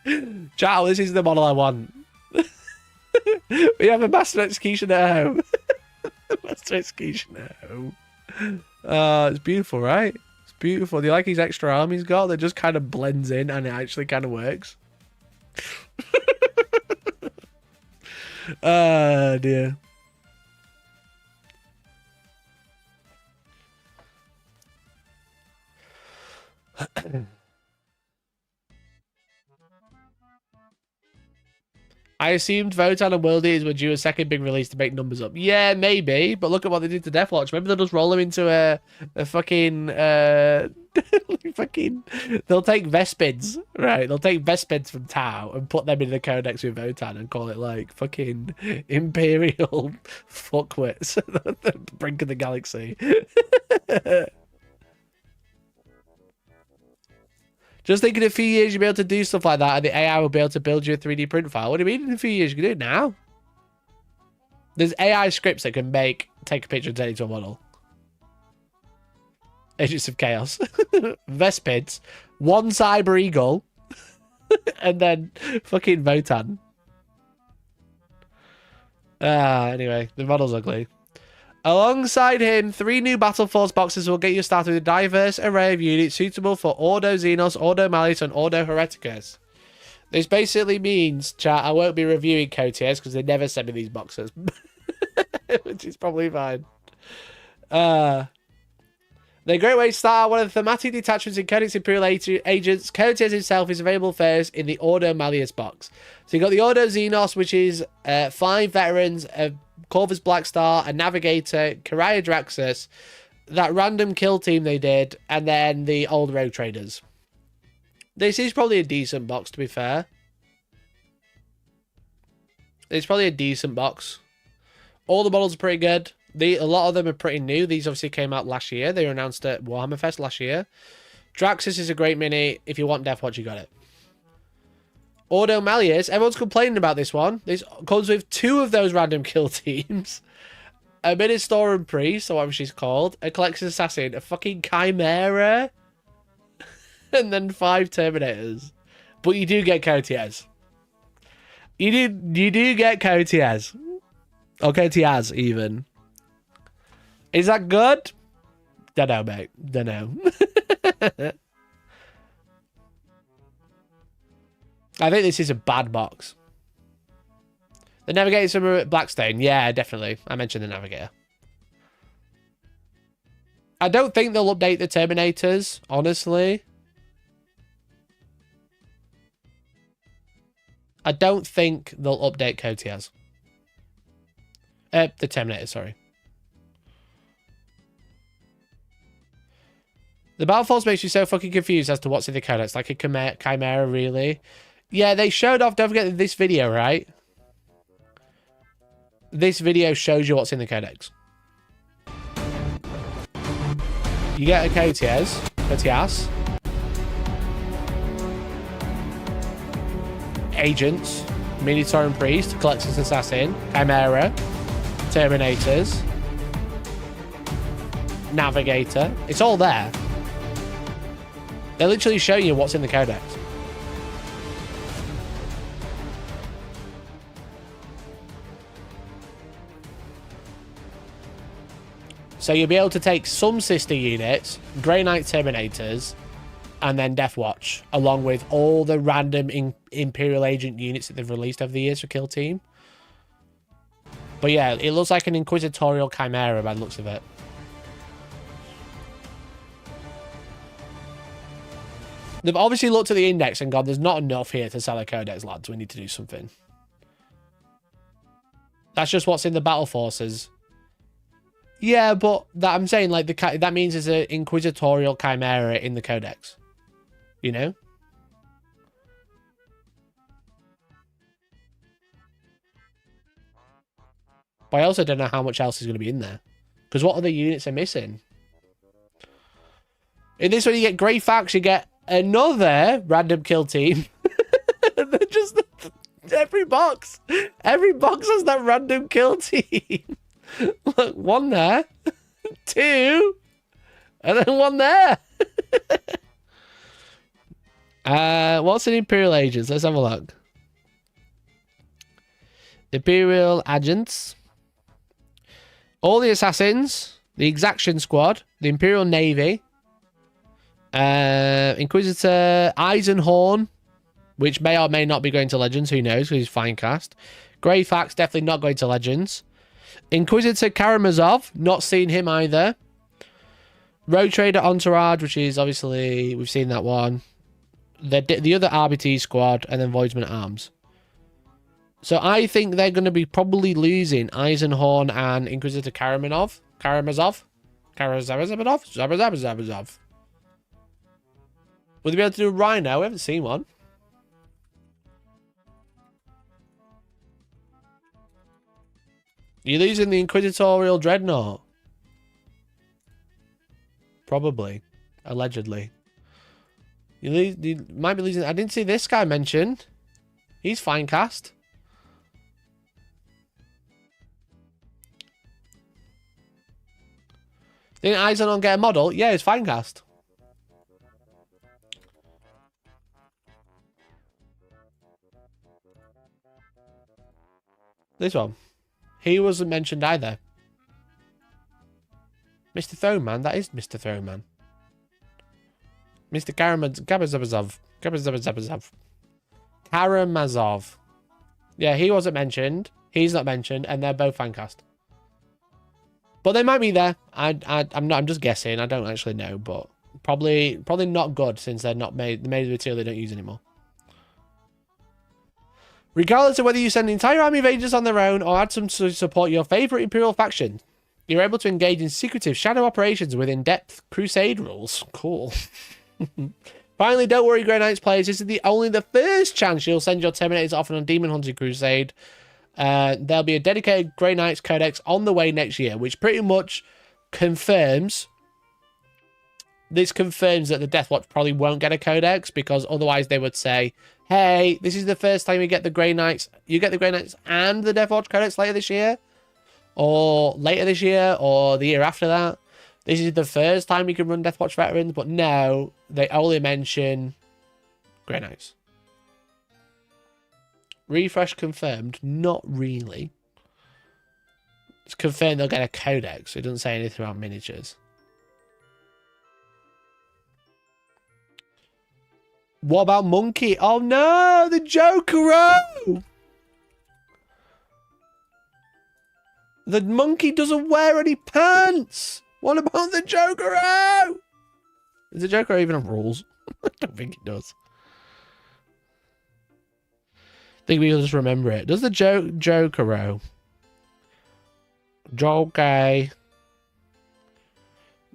execution! Ciao, this is the model I want. We have a Master Execution at home. Master Execution at home. It's beautiful, right? It's beautiful. Do you like his extra arm he's got? That just kind of blends in and it actually kind of works. Oh, dear. I assumed Votan and World Eaters were due a second big release to make numbers up. Yeah, maybe, but look at what they did to Deathwatch. Maybe they'll just roll them into a fucking they'll take Vespids, right? They'll take Vespids from Tau and put them in the Codex with Votan and call it like fucking Imperial fuckwits at the brink of the galaxy. Just think in a few years you'll be able to do stuff like that and the AI will be able to build you a 3D print file. What do you mean in a few years? You can do it now. There's AI scripts that can take a picture and turn it into a model. Agents of Chaos. Vespids. 1 Cyber Eagle. And then fucking Votan. Anyway, the model's ugly. Alongside him, 3 new Battle Force boxes will get you started with a diverse array of units suitable for Ordo Xenos, Ordo Malleus, and Ordo Hereticus. This basically means, chat, I won't be reviewing COTS because they never send me these boxes. Which is probably fine. The great way to start one of the thematic detachments in Codex Imperial Agents. COTS himself is available first in the Ordo Malleus box. So you got the Ordo Xenos, which is 5 veterans, a Corvus Blackstar, a Navigator, Karaya Draxus, that random kill team they did, and then the old Rogue Traders. This is probably a decent box, to be fair. It's probably a decent box. All the models are pretty good. A lot of them are pretty new. These obviously came out last year. They were announced at Warhammer Fest last year. Draxus is a great mini. If you want Deathwatch, you got it. Ordo Malleus. Everyone's complaining about this one. This comes with 2 of those random kill teams. A Ministorum Priest, or whatever she's called. A Collector's Assassin. A fucking Chimera. And then 5 Terminators. But you do get COTS. You do get COTS. Or COTS, even. Is that good? Dunno, mate. Dunno. I think this is a bad box. The Navigator Summer at Blackstone. Yeah, definitely. I mentioned the Navigator. I don't think they'll update the Terminators, honestly. I don't think they'll update COTS. The Terminator, sorry. The Battle Force makes you so fucking confused as to what's in the codex. Like a Chimera, really? Yeah, they showed off. Don't forget this video, right? This video shows you what's in the codex. You get a COTS. Agents, Ministorum Priest, Collector's Assassin, Chimera, Terminators, Navigator. It's all there. They're literally showing you what's in the codex. So you'll be able to take some sister units, Grey Knight Terminators, and then Deathwatch, along with all the random Imperial Agent units that they've released over the years for Kill Team. But yeah, it looks like an Inquisitorial Chimera by the looks of it. They've obviously looked at the index and gone, there's not enough here to sell a codex, lads. We need to do something. That's just what's in the battle forces. Yeah, but I'm saying, like, that means there's an Inquisitorial Chimera in the codex. You know? But I also don't know how much else is going to be in there. Because what other units are missing? In this one, you get Grey Fax, you get another random kill team. They're just... Every box has that random kill team. Look, 1 there. 2. And then 1 there. What's an Imperial Agents? Let's have a look. Imperial Agents. All the Assassins. The Exaction Squad. The Imperial Navy. Inquisitor Eisenhorn, which may or may not be going to Legends. Who knows? Because he's fine cast. Grey Fax, definitely not going to Legends. Inquisitor Karamazov, not seen him either. Rogue Trader Entourage, which is obviously, we've seen that one. The other RBT squad, and then Voidsman Arms. So I think they're going to be probably losing Eisenhorn and Inquisitor Karamazov. Will they be able to do a Rhino? We haven't seen one. You're losing the Inquisitorial Dreadnought. Probably. Allegedly. You might be losing... I didn't see this guy mentioned. He's fine cast. Didn't Eisenhorn get a model? Yeah, it's fine cast. This one. He wasn't mentioned either. Mr. Throne Man, that is Mr. Throne Man. Mr. Gabazabazov. Karamazov. Yeah, he wasn't mentioned. He's not mentioned, and they're both fancast. But they might be there. I'm just guessing. I don't actually know, but probably not good since they're not made. They're made of material they don't use anymore. Regardless of whether you send an entire army of agents on their own or add some to support your favorite Imperial faction, you're able to engage in secretive shadow operations with in-depth crusade rules. Cool. Finally, don't worry, Grey Knights players. This is only the first chance you'll send your Terminators off on a Demon Hunting Crusade. There'll be a dedicated Grey Knights Codex on the way next year, which pretty much confirms... This confirms that the Death Watch probably won't get a Codex, because otherwise they would say, hey, this is the first time you get the Grey Knights. You get the Grey Knights and the Death Watch Codex later this year. Or later this year, or the year after that. This is the first time you can run Death Watch Veterans, but no, they only mention Grey Knights. Refresh confirmed? Not really. It's confirmed they'll get a Codex. It doesn't say anything about miniatures. What about Monkey? Oh no, the Joker! The monkey doesn't wear any pants! What about the Joker? Does the Joker even have rules? I don't think he does. I think we'll just remember it. Does the Joker? Joker.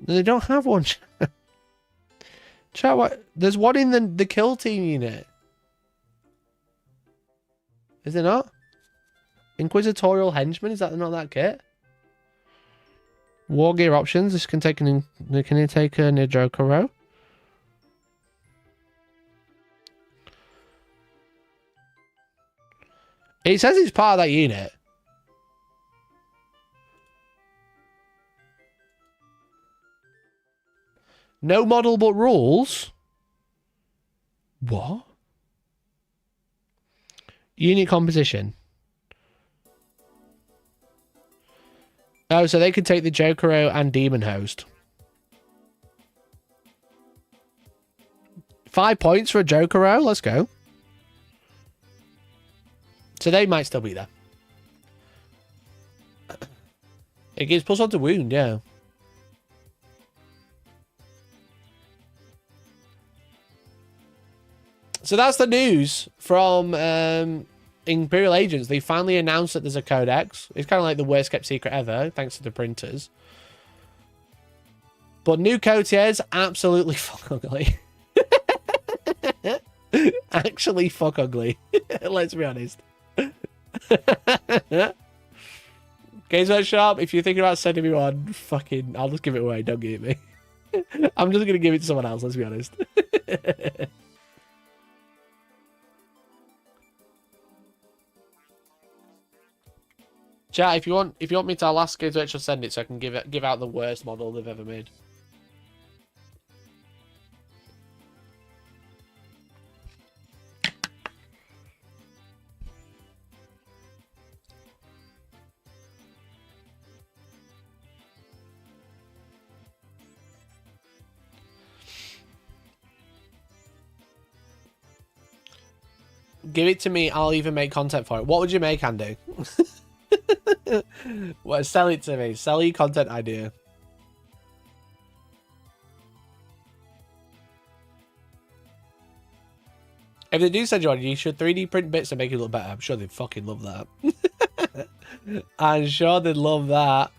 They don't have one. Chat, what? There's one in the kill team unit. Is there not? Inquisitorial Henchman? Is that not that kit? War gear options. This can take can you take a Nijokoro? It says it's part of that unit. No model but rules? What? Unit composition. Oh, so they could take the Jokero and Demon Host. 5 points for a Jokero. Let's go. So they might still be there. It gives +1 to wound, yeah. So that's the news from Imperial Agents. They finally announced that there's a Codex. It's kind of like the worst kept secret ever, thanks to the printers. But new cotiers, absolutely fuck ugly. Actually fuck ugly. Let's be honest. Games Workshop, if you're thinking about sending me one, fucking, I'll just give it away. Don't give it me. I'm just going to give it to someone else, let's be honest. Chat, if you want me to, I'll ask Games Workshop send it so I can give out the worst model they've ever made. Give it to me, I'll even make content for it. What would you make, Andy? Well, sell it to me. Sell your content idea. If they do send you one, you should 3D print bits and make it look better. I'm sure they'd fucking love that. I'm sure they'd love that.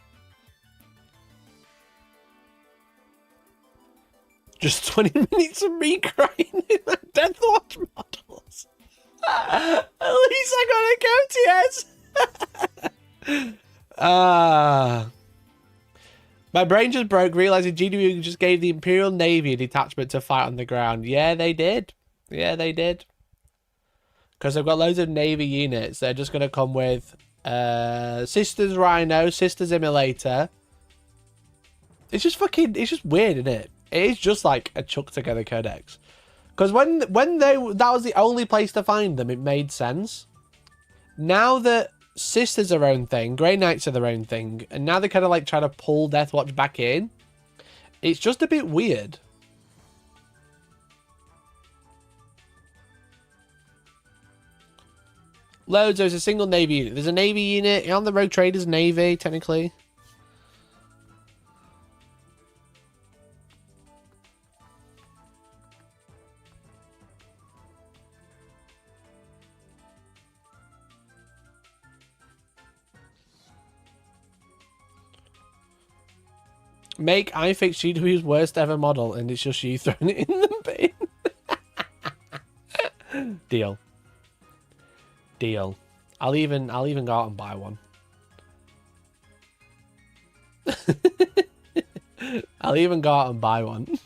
Just 20 minutes of me crying in my Death Watch models. At least I got a Cotiers. My brain just broke realizing GW just gave the Imperial Navy a detachment to fight on the ground. Yeah, they did. Yeah, they did. Because they've got loads of Navy units. They're just going to come with Sisters Rhino, Sisters Immolator. It's just fucking, it's just weird, isn't it? It is just like a chuck together codex. Because when that was the only place to find them, it made sense. Now that Sisters are their own thing, Grey Knights are their own thing, and now they kind of like try to pull Deathwatch back in, it's just a bit weird. Loads. There's a single Navy unit. There's a Navy unit on the Rogue Traders Navy, technically. Make iFix GW's worst ever model, and it's just you throwing it in the bin. Deal. Deal. I'll even go out and buy one. I'll even go out and buy one.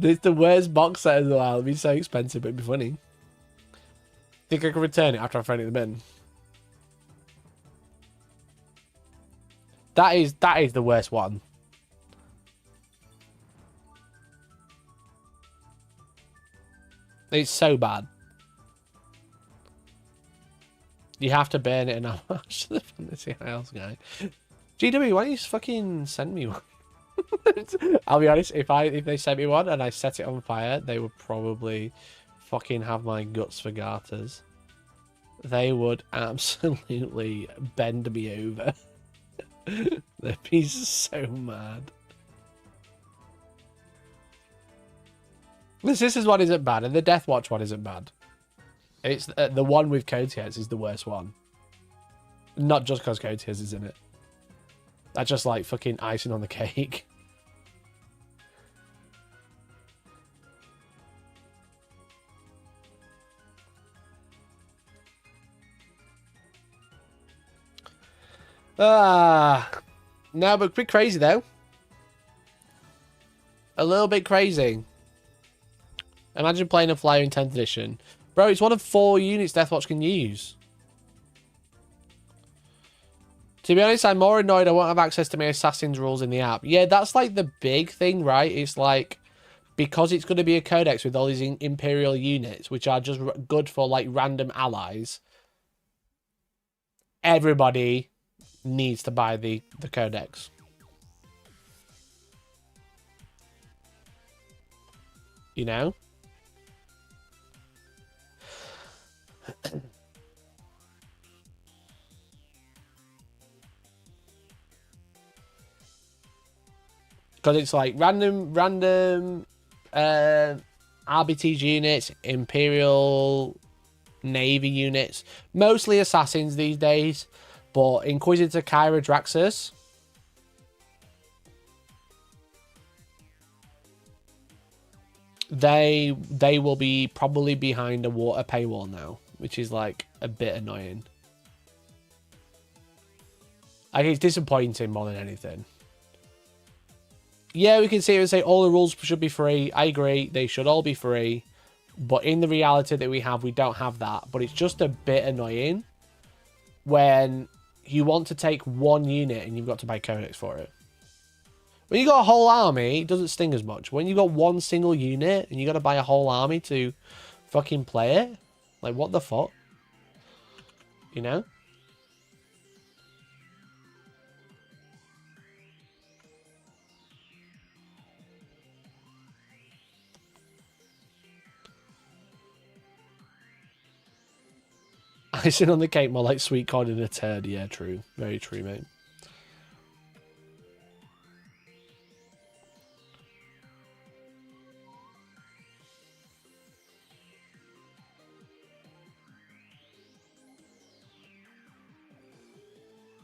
It's the worst box set as well. It'll be so expensive, but it'd be funny. Think I can return it after I throw it in the bin? That is the worst one. It's so bad. You have to burn it, and I'm actually the fantasy house guy. GW, why don't you just fucking send me one? I'll be honest, if they sent me one and I set it on fire, they would probably fucking have my guts for garters. They would absolutely bend me over. They'd be so mad. This is one isn't bad, and the Death Watch one isn't bad. It's the one with Codex is the worst one. Not just because Codex is in it. That's just like fucking icing on the cake. No, but a bit crazy though. A little bit crazy. Imagine playing a flyer in 10th edition. Bro, it's one of 4 units Deathwatch can use. To be honest, I'm more annoyed I won't have access to my Assassin's rules in the app. Yeah, that's like the big thing, right? It's like, because it's going to be a codex with all these Imperial units, which are just good for like random allies, everybody needs to buy the codex. You know? Because it's like random RBTG units, Imperial Navy units, mostly assassins these days, but Inquisitor Kyra Draxus. They will be probably behind a water paywall now, which is like a bit annoying. Like, it's disappointing more than anything. Yeah, we can sit here and say all the rules should be free. I agree, they should all be free. But in the reality that we have, we don't have that. But it's just a bit annoying when you want to take one unit and you've got to buy codex for it. When you got a whole army, it doesn't sting as much. When you got one single unit and you got to buy a whole army to fucking play it, like, what the fuck? You know? Icing on the cake, more like sweet corn in a turd. Yeah, true. Very true, mate.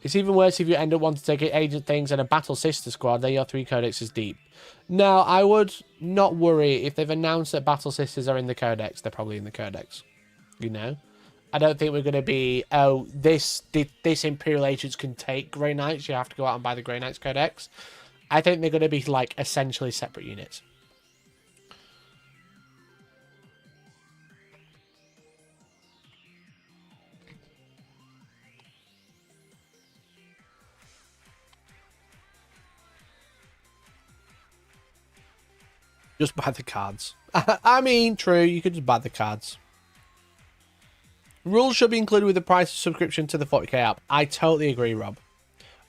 It's even worse if you end up wanting to take agent things and a battle sister squad, then your 3 codexes deep. No, I would not worry. If they've announced that battle sisters are in the codex, they're probably in the codex. You know? I don't think we're going to be, oh, this Imperial Agents can take Grey Knights. You have to go out and buy the Grey Knights Codex. I think they're going to be, like, essentially separate units. Just buy the cards. I mean, true, you could just buy the cards. Rules should be included with the price of subscription to the 40k app. I totally agree, Rob.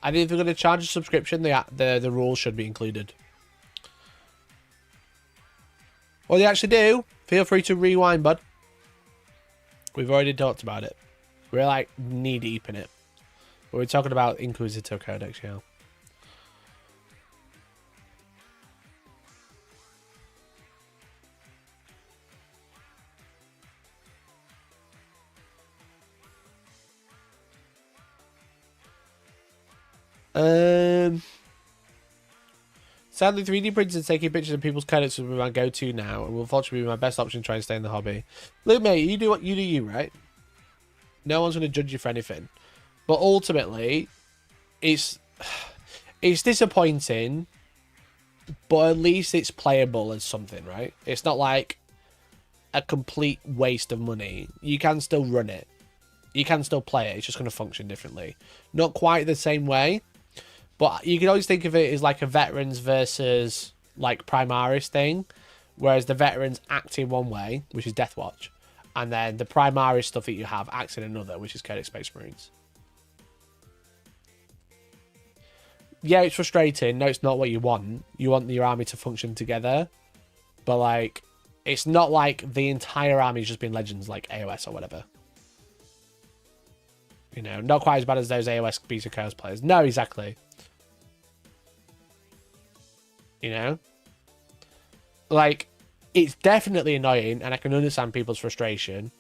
I think if they're going to charge a subscription, the rules should be included. What they actually do, feel free to rewind, bud. We've already talked about it. We're like knee deep in it. We're talking about Inquisitor Codex, yeah. Sadly, 3D printing and taking pictures of people's codex will be my go-to now, and will unfortunately be my best option to try and stay in the hobby. Look, mate, you do what you do, right? No one's going to judge you for anything. But ultimately, it's disappointing, but at least it's playable as something, right? It's not like a complete waste of money. You can still run it. You can still play it. It's just going to function differently. Not quite the same way, but you can always think of it as like a veterans versus like Primaris thing, whereas the veterans act in one way, which is Deathwatch, and then the Primaris stuff that you have acts in another, which is Codex Space Marines. Yeah, it's frustrating. No, it's not what you want. You want your army to function together, but like, it's not like the entire army's just been Legends like AOS or whatever. You know, not quite as bad as those AOS Beast of Chaos players. No, exactly. You know? Like, it's definitely annoying, and I can understand people's frustration,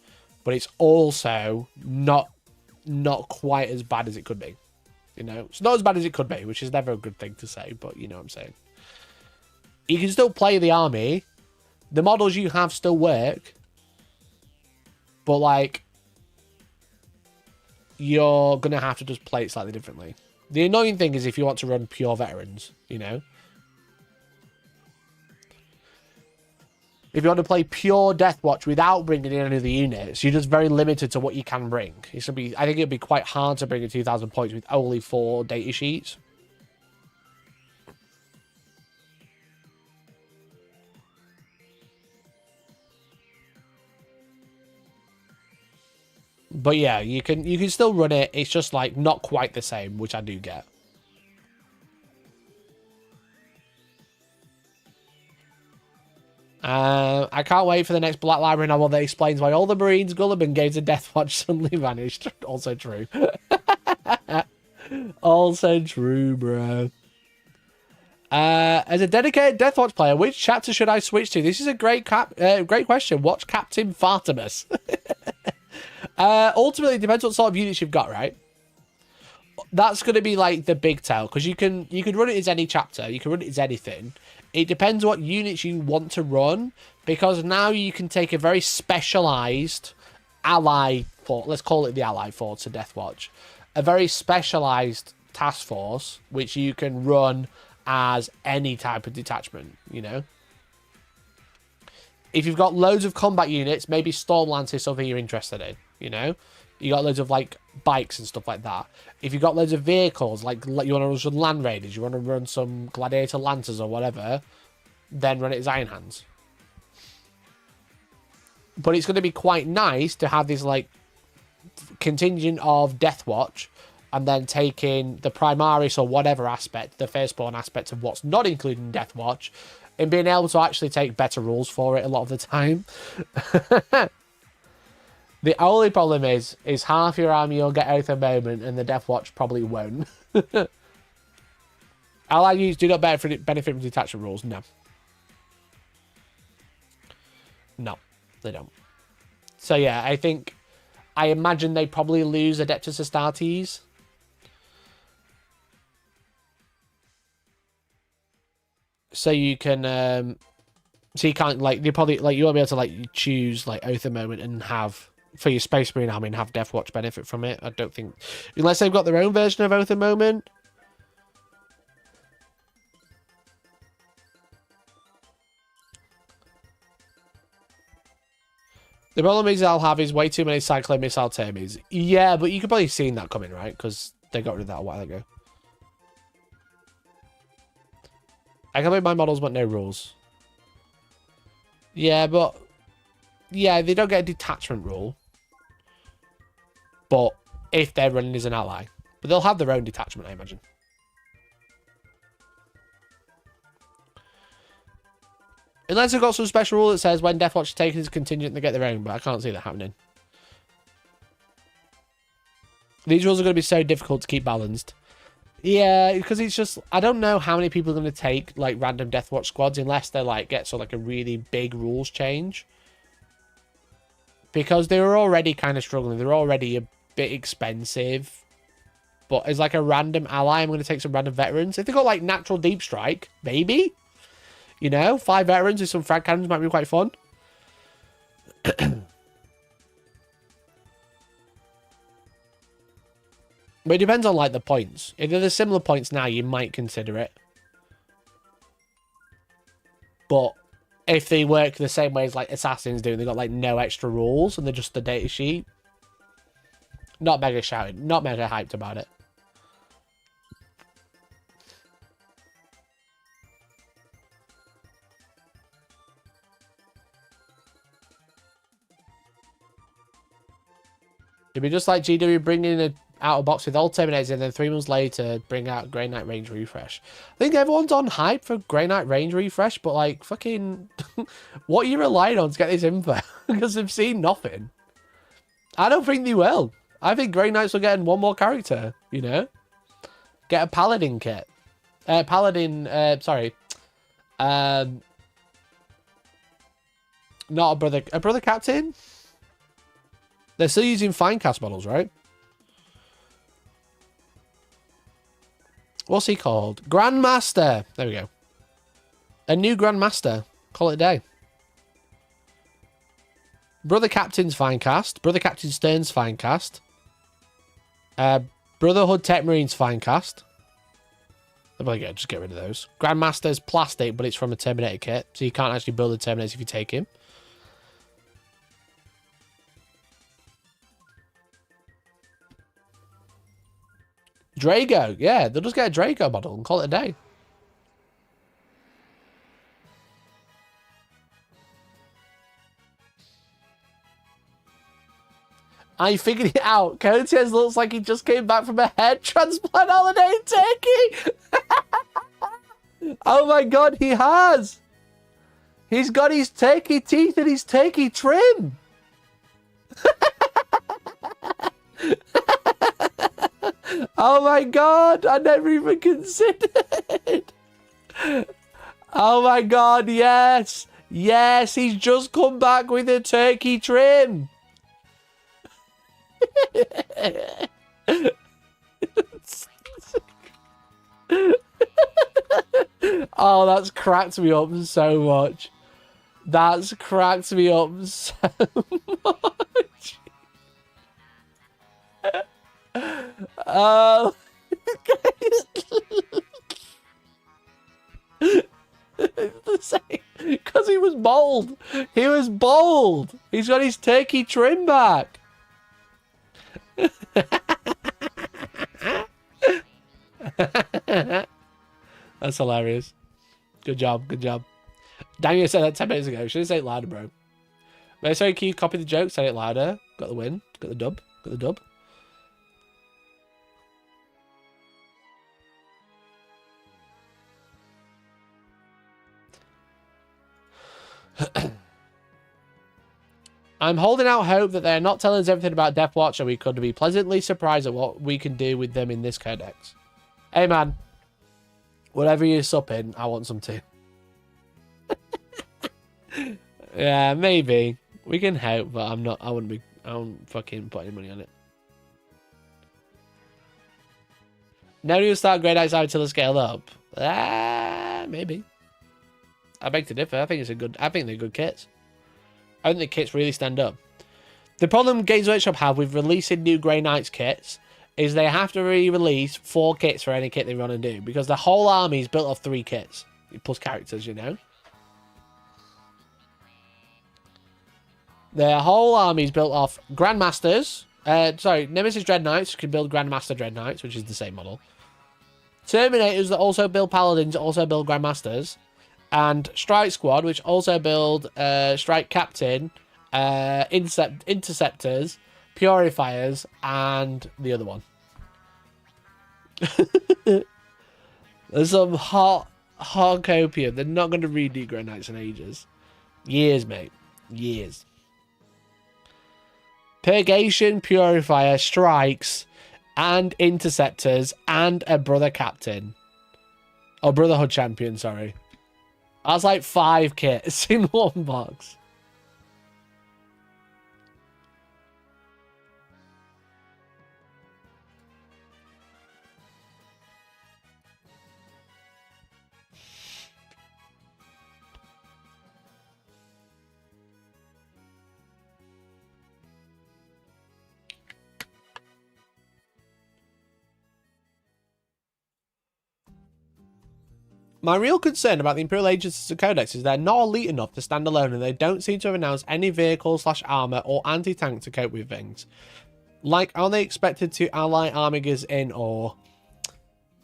but it's also not quite as bad as it could be. You know? It's not as bad as it could be, which is never a good thing to say, but you know what I'm saying. You can still play the army. The models you have still work. But, like, you're going to have to just play it slightly differently. The annoying thing is if you want to run pure veterans, you know? If you want to play pure Deathwatch without bringing in any of the units, you're just very limited to what you can bring. It's gonna be, I think it'd be quite hard to bring in 2,000 points with only 4 data sheets. But yeah, you can still run it. It's just like not quite the same, which I do get. I can't wait for the next Black Library novel that explains why all the Marines Gulliman games of Deathwatch suddenly vanished. Also true. Also true, bro. As a dedicated Deathwatch player, which chapter should I switch to? This is a great question. Watch Captain Fartimus. Ultimately, it depends what sort of units you've got, right? That's going to be like the big tell, because you can run it as any chapter, you can run it as anything. It depends what units you want to run, because now you can take a very specialized ally force, let's call it the ally force to Deathwatch, a very specialized task force which you can run as any type of detachment, you know. If you've got loads of combat units, maybe Stormlance is something you're interested in, you know. You got loads of like bikes and stuff like that. If you've got loads of vehicles, like you want to run some Land Raiders, you want to run some Gladiator Lancers or whatever, then run it as Iron Hands. But it's going to be quite nice to have this like contingent of Deathwatch, and then taking the Primaris or whatever aspect, the Firstborn aspect of what's not included in Deathwatch, and being able to actually take better rules for it a lot of the time. The only problem is half your army you'll get out of the moment, and the Deathwatch probably won't. Allied units do not benefit from detachment rules. No. No, they don't. So yeah, I imagine they probably lose Adeptus Astartes. So you can, so you can't like you probably like you won't be able to like choose like Oath of Moment and have for your Space Marine army and have Deathwatch benefit from it. I don't think, unless they've got their own version of Oath of Moment. The problem is I'll have is way too many Cyclone Missile Termies. Yeah, but you could probably seen that coming, right? Because they got rid of that a while ago. I can make my models but no rules. Yeah, but yeah, they don't get a detachment rule. But if they're running as an ally. But they'll have their own detachment, I imagine. Unless they've got some special rule that says when Deathwatch is taken as a contingent, they get their own, but I can't see that happening. These rules are going to be so difficult to keep balanced. Yeah, because it's just, I don't know how many people are going to take like random Deathwatch squads unless they like get like a really big rules change. Because they were already kind of struggling. They're already a bit expensive. But as like a random ally, I'm going to take some random veterans. If they got like natural deep strike, maybe. You know, 5 veterans with some frag cannons might be quite fun. But it depends on, like, the points. If they're the similar points now, you might consider it. But if they work the same way as, like, Assassins do, and they've got, like, no extra rules, and they're just the data sheet. Not mega shouting. Not mega hyped about it. It'd be just like GW bringing a out a box with all Terminators and then 3 months later bring out Grey Knight Range Refresh. I think everyone's on hype for Grey Knight Range Refresh, but like fucking what are you relying on to get this info? Because they've seen nothing. I don't think they will. I think Grey Knights will get 1 more character, you know? Get a Paladin kit. Sorry. Not a brother captain? They're still using Finecast models, right? What's he called? Grandmaster. There we go. A new Grandmaster. Call it a day. Brother Captain's Finecast. Brother Captain Stern's Finecast. Brotherhood Tech Marines Finecast. There we go. Just get rid of those. Grandmaster's plastic, but it's from a Terminator kit. So you can't actually build the Terminators if you take him. Drago, yeah, they'll just get a Drago model and call it a day. I figured it out. Coates looks like he just came back from a head transplant holiday in Turkey. Oh my god, he has. He's got his turkey teeth and his turkey trim. Oh my god, I never even considered. Oh my god, yes. Yes, he's just come back with a turkey trim. Oh, that's cracked me up so much. That's cracked me up so much. Oh. It's the same. Because he was bald. He was bald. He's got his turkey trim back. That's hilarious. Good job. Good job. Daniel said that 10 minutes ago. Should have said it louder, bro. But sorry, can you copy the joke? Say it louder. Got the win. Got the dub. Got the dub. I'm holding out hope that they're not telling us everything about Deathwatch and we could be pleasantly surprised at what we can do with them in this codex. Hey man, whatever you're supping, I want some too. Yeah, maybe. We can hope, but I wouldn't fucking put any money on it. Now you'll start Grey Knights out until it's scaled up. Maybe. I beg to differ. I think they're good kits. I think the kits really stand up. The problem Games Workshop have with releasing new Grey Knights kits is they have to re-release 4 kits for any kit they want to do, because the whole army is built off 3 kits plus characters, you know. Their whole army is built off Grandmasters. Nemesis Dread Knights can build Grandmaster Dread Knights, which is the same model. Terminators that also build Paladins also build Grandmasters. And Strike Squad, which also build Strike Captain, Interceptors, Purifiers, and the other one. There's some hot copium. They're not going to redo Grey Knights in ages. Years, mate. Years. Purgation, Purifier, Strikes, and interceptors and a brother captain. Oh, Brotherhood champion, sorry. That's like 5 kits in one box. My real concern about the Imperial Agents as a Codex is they're not elite enough to stand alone, and they don't seem to have announced any vehicle/armor or anti-tank to cope with things. Like, are they expected to ally armigers in, or...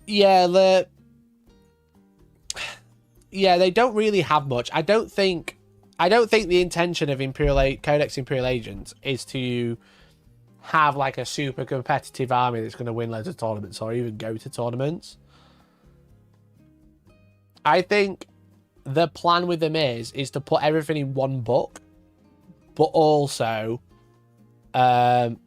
Yeah, they don't really have much. I don't think the intention of Codex Imperial Agents is to have like a super competitive army that's going to win loads of tournaments or even go to tournaments. I think the plan with them is to put everything in one book, but also to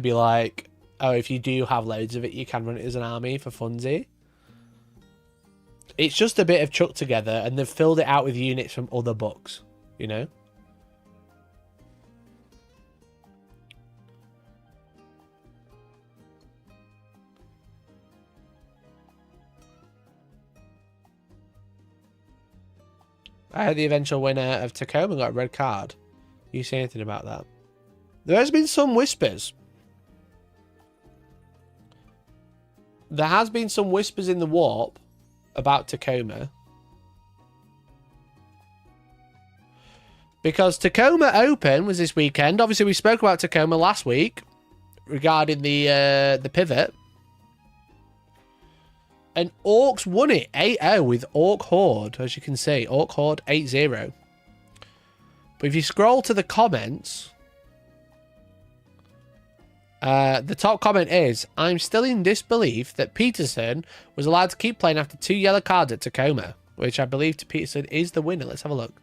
be like, oh, if you do have loads of it, you can run it as an army for funsy. It's just a bit of chuck together, and they've filled it out with units from other books, you know? I heard the eventual winner of Tacoma got a red card. You say anything about that? There has been some whispers. There has been some whispers in the warp about Tacoma. Because Tacoma Open was this weekend. Obviously, we spoke about Tacoma last week regarding the pivot. And Orcs won it 8-0 with Orc Horde, as you can see. Orc Horde 8-0. But if you scroll to the comments, the top comment is, I'm still in disbelief that Peterson was allowed to keep playing after 2 yellow cards at Tacoma, which I believe to Peterson is the winner. Let's have a look.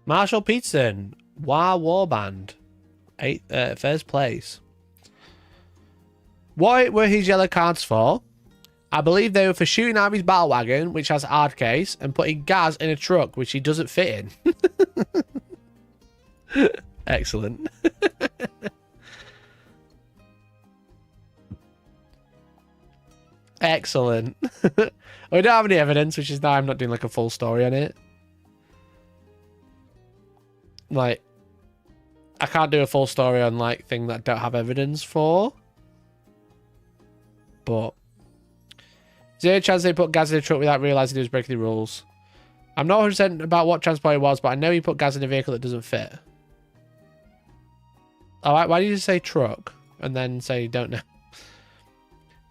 Marshall Peterson, Warband, first place. What were his yellow cards for? I believe they were for shooting out of his battle wagon, which has a hard case, and putting gas in a truck, which he doesn't fit in. Excellent. Excellent. We don't have any evidence, which is why I'm not doing like a full story on it. Like, I can't do a full story on like thing that I don't have evidence for. But zero chance they put gas in a truck without realizing he was breaking the rules. I'm not 100% about what transport it was, but I know he put gas in a vehicle that doesn't fit. Alright, why did you say truck and then say you don't know?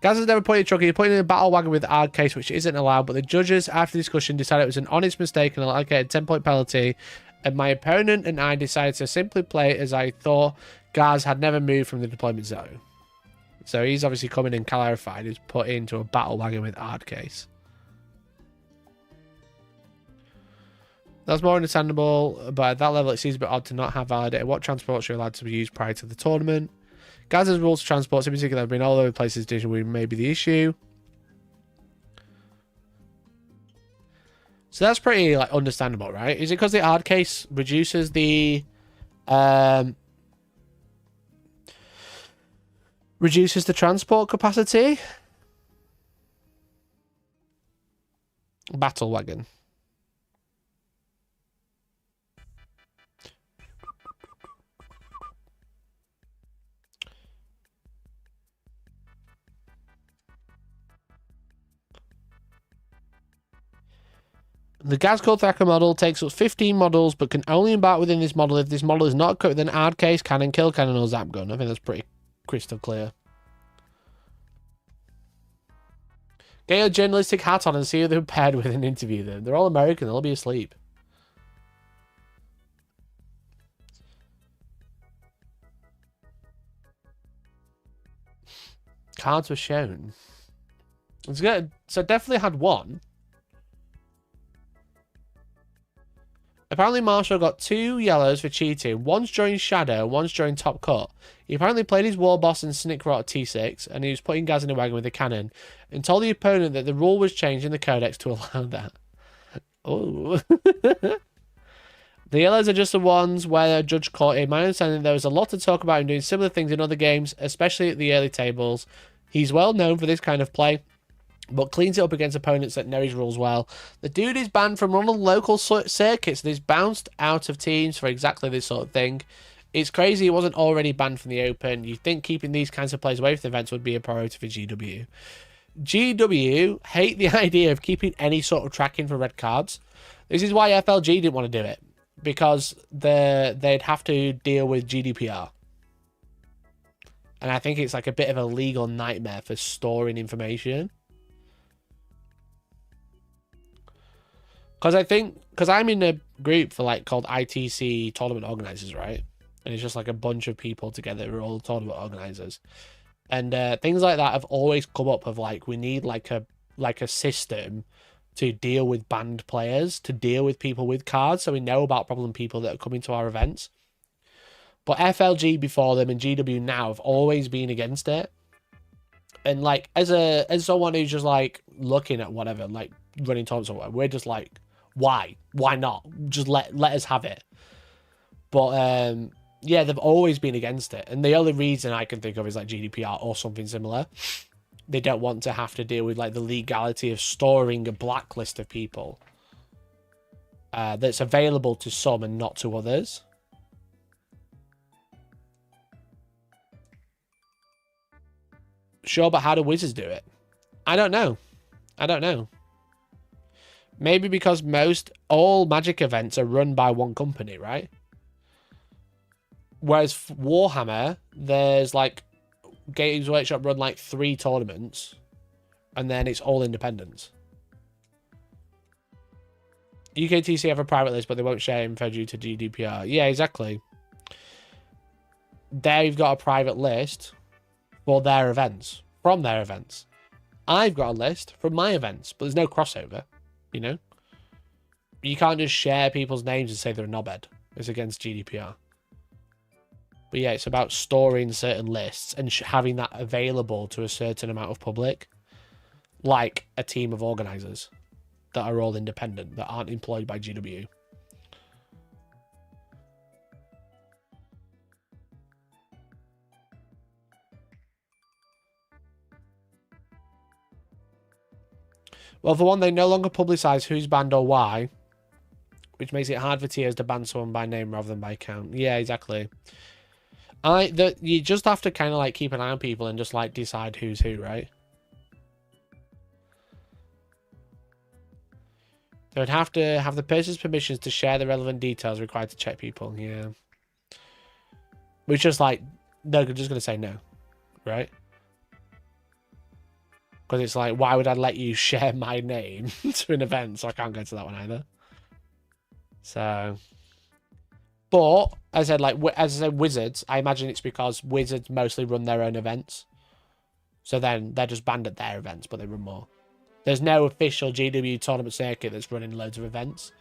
Gaz has never put in a truck. He put in a battle wagon with a hard case, which isn't allowed, but the judges, after discussion, decided it was an honest mistake and allocated a 10-point penalty. And my opponent and I decided to simply play as I thought Gaz had never moved from the deployment zone. So he's obviously come in and clarified he's put into a battle wagon with hard case. That's more understandable, but at that level it seems a bit odd to not have validated what transports you're allowed to be used prior to the tournament. Gaz's rules for transports in particular have been all over the place. This decision may be the issue. So that's pretty like understandable, right? Is it because the hard case reduces the transport capacity? Battle wagon. The Gazcode Thacker model takes up 15 models, but can only embark within this model if this model is not equipped with an hard case, cannon, kill cannon, or zap gun. I think that's pretty crystal clear. Get your journalistic hat on and see who they're paired with and interview them. They're all American. They'll all be asleep. Cards were shown. It's good. So definitely had one. Apparently Marshall got 2 yellows for cheating. One's during Shadow, one's during Top Cut. He apparently played his War Boss and Snickrot at T6, and he was putting gas in the wagon with a cannon, and told the opponent that the rule was changed in the Codex to allow that. Oh. The yellows are just the ones where a judge caught him. My understanding, there was a lot to talk about him doing similar things in other games, especially at the early tables. He's well known for this kind of play, but cleans it up against opponents that know his rules well. The dude is banned from one of the local circuits and is bounced out of teams for exactly this sort of thing. It's crazy he wasn't already banned from the Open. You'd think keeping these kinds of players away from the events would be a priority for GW. GW hate the idea of keeping any sort of tracking for red cards. This is why FLG didn't want to do it, because they'd have to deal with GDPR. And I think it's like a bit of a legal nightmare for storing information. Because I'm in a group for like called ITC tournament organizers, right? And it's just like a bunch of people together who are all tournament organizers. And things like that have always come up of like, we need like a system to deal with banned players, to deal with people with cards, so we know about problem people that are coming to our events. But FLG before them and GW now have always been against it. And like as someone who's just like looking at whatever, like running tournaments or whatever, we're just like, why not, just let us have it. But yeah, they've always been against it, and the only reason I can think of is like GDPR or something similar. They don't want to have to deal with like the legality of storing a blacklist of people that's available to some and not to others. Sure, but how do Wizards do it? I don't know. Maybe because all Magic events are run by one company, right? Whereas Warhammer, there's like Games Workshop run like 3 tournaments, and then it's all independents. UKTC have a private list, but they won't share info due to GDPR. Yeah, exactly. They've got a private list for their events, from their events. I've got a list from my events, but there's no crossover, you know? You can't just share people's names and say they're a knobhead. It's against GDPR. But yeah, it's about storing certain lists and having that available to a certain amount of public, like a team of organizers that are all independent, that aren't employed by GW. Well, for one, they no longer publicize who's banned or why, which makes it hard for TOs to ban someone by name rather than by account. Yeah, exactly. You just have to kind of like keep an eye on people and just like decide who's who, right? They would have to have the person's permissions to share the relevant details required to check people. Yeah. Which just like, they're just going to say no, right? Because it's like, why would I let you share my name to an event? So I can't go to that one either. So, but as I said, Wizards, I imagine it's because Wizards mostly run their own events. So then they're just banned at their events, but they run more. There's no official GW tournament circuit that's running loads of events.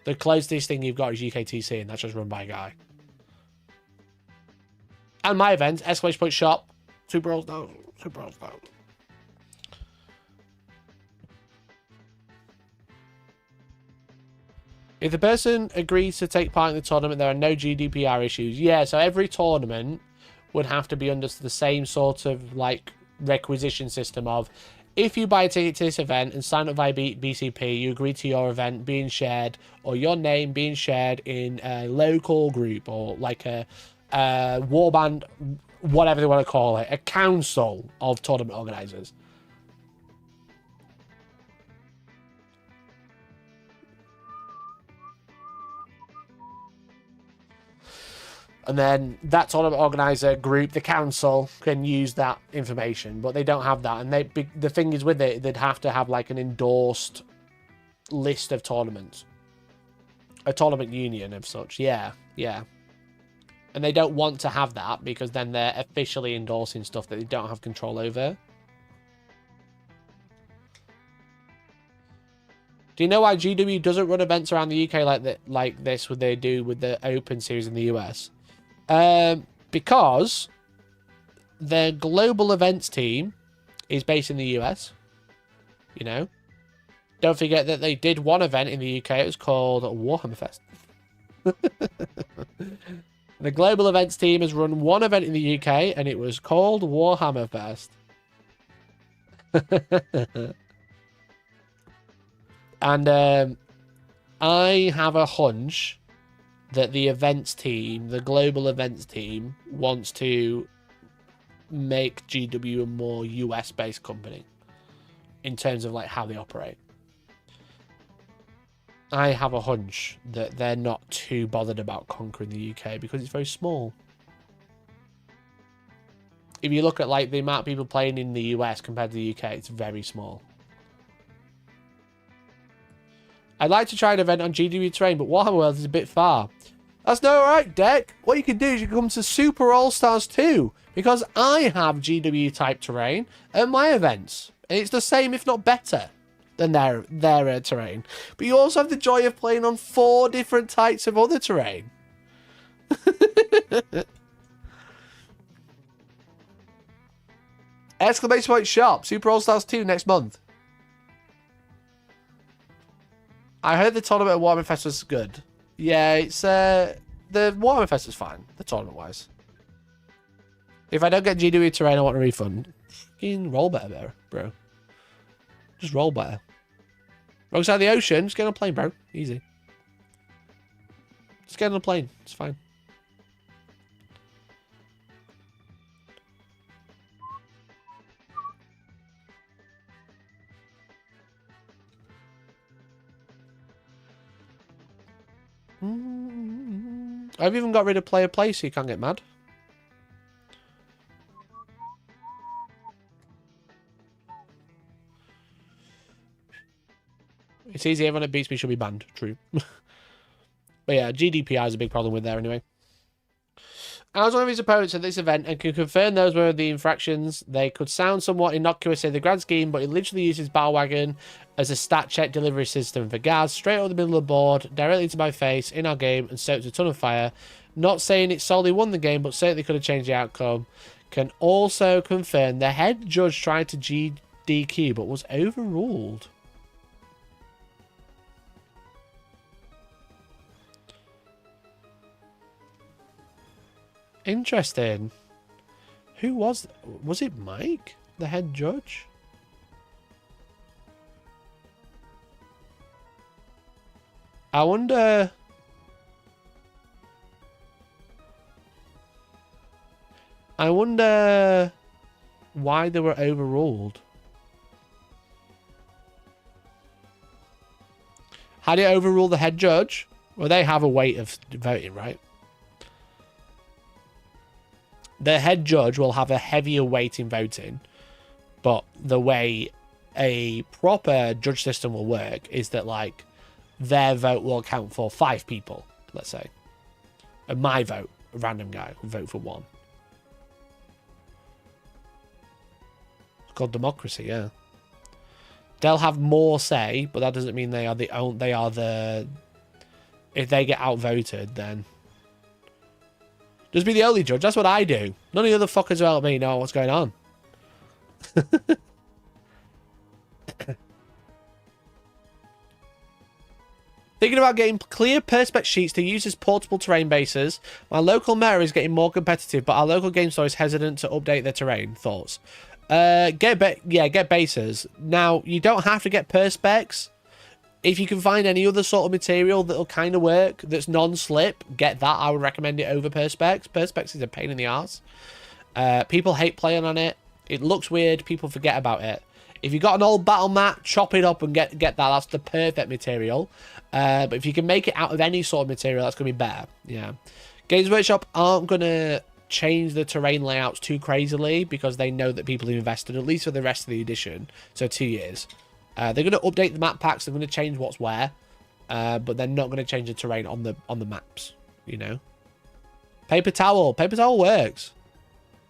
The closest thing you've got is UKTC, and that's just run by a guy. And my event, Escalation Point Shop, 2 brawls down. If the person agrees to take part in the tournament, there are no GDPR issues. Yeah, so every tournament would have to be under the same sort of like requisition system of, if you buy a ticket to this event and sign up via BCP, you agree to your event being shared or your name being shared in a local group or like a warband, whatever they want to call it, a council of tournament organizers. And then that tournament organizer group, the council, can use that information, but they don't have that. And the thing is with it, they'd have to have like an endorsed list of tournaments, a tournament union of such. Yeah. And they don't want to have that because then they're officially endorsing stuff that they don't have control over. Do you know why GW doesn't run events around the UK like this, what they do with the Open series in the US? Because the global events team is based in the US. You know, don't forget that they did one event in the UK. It was called Warhammer Fest. The global events team has run one event in the UK, and it was called Warhammer Fest. And I have a hunch that the events team, the global events team, wants to make GW a more US-based company in terms of like how they operate. I have a hunch that they're not too bothered about conquering the UK because it's very small. If you look at like the amount of people playing in the US compared to the UK, it's very small. I'd like to try an event on GW terrain, but Warhammer World is a bit far. That's not right, Deck. What you can do is you can come to Super All-Stars 2, because I have GW type terrain at my events. And it's the same, if not better, than their terrain. But you also have the joy of playing on 4 different types of other terrain. Exclamation point shop. Super All-Stars 2 next month. I heard the tournament at Warhammer Fest was good. Yeah, it's the Warhammer Fest is fine, the tournament-wise. If I don't get GW terrain, I want a refund. Fucking roll better, bro. Just roll better. Wrong side of the ocean, just get on a plane, bro. Easy. Just get on a plane, it's fine. I've even got rid of player play so you can't get mad. It's easy, everyone that beats me should be banned. True. But yeah, GDPR is a big problem with there anyway. I was one of his opponents at this event and can confirm those were the infractions. They could sound somewhat innocuous in the grand scheme, but he literally uses Battle Wagon as a stat check delivery system for gas straight over the middle of the board, directly into my face in our game, and soaked a ton of fire. Not saying it solely won the game, but certainly could have changed the outcome. Can also confirm the head judge tried to GDQ, but was overruled. Interesting. Who was it Mike, the head judge? I wonder why they were overruled. Had it overruled the head judge? Well, they have a weight of voting, right? The head judge will have a heavier weight in voting, but the way a proper judge system will work is that, like, their vote will account for 5 people, let's say. And my vote, a random guy, will vote for 1. It's called democracy, yeah. They'll have more say, but that doesn't mean they are the only, if they get outvoted, then just be the only judge. That's what I do. None of the other fuckers about me know what's going on. Thinking about getting clear perspex sheets to use as portable terrain bases. My local meta is getting more competitive, but our local game store is hesitant to update their terrain. Thoughts? Get bases. Now, you don't have to get perspex. If you can find any other sort of material that'll kind of work, that's non-slip, get that. I would recommend it over perspex. Perspex is a pain in the arse. People hate playing on it. It looks weird. People forget about it. If you got an old battle mat, chop it up and get that. That's the perfect material. But if you can make it out of any sort of material, that's going to be better. Yeah. Games Workshop aren't going to change the terrain layouts too crazily because they know that people have invested, at least for the rest of the edition, so 2 years. They're going to update the map packs. They're going to change what's where, but they're not going to change the terrain on the maps, you know. Paper towel. Paper towel works.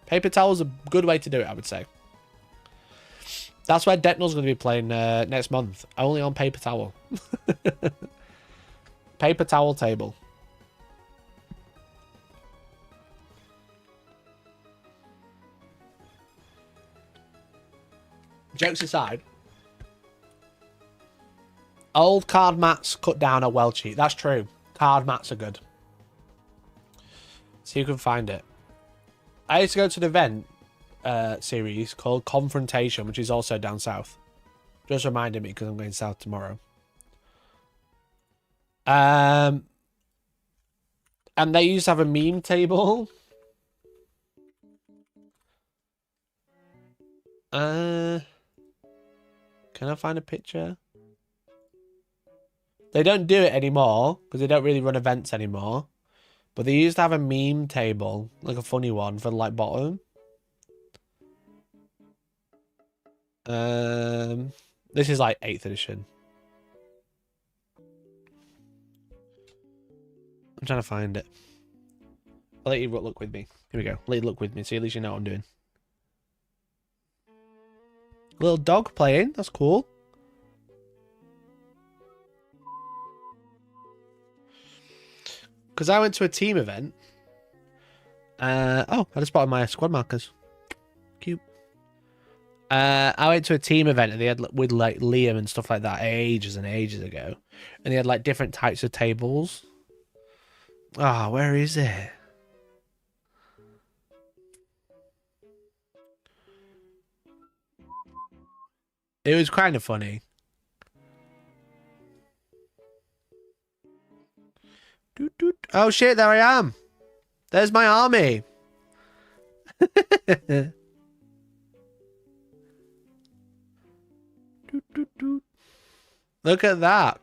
Paper towel's a good way to do it, I would say. That's where Detnal's going to be playing next month. Only on paper towel. Paper towel table. Jokes aside, old card mats cut down are well cheap. That's true. Card mats are good. So you can find it. I used to go to an event series called Confrontation, which is also down south. Just reminded me because I'm going south tomorrow. And they used to have a meme table. Can I find a picture? They don't do it anymore because they don't really run events anymore. But they used to have a meme table, like a funny one for like bottom. This is like 8th edition. I'm trying to find it. I'll let you look with me. Here we go. Let you look with me so at least you know what I'm doing. Little dog playing. That's cool. Because I went to a team event. Oh, I just spotted my squad markers. Cute. I went to a team event and they had with like Liam and stuff like that ages and ages ago. And they had like different types of tables. Ah, where is it? It was kind of funny. Oh shit, there I am. There's my army. Look at that.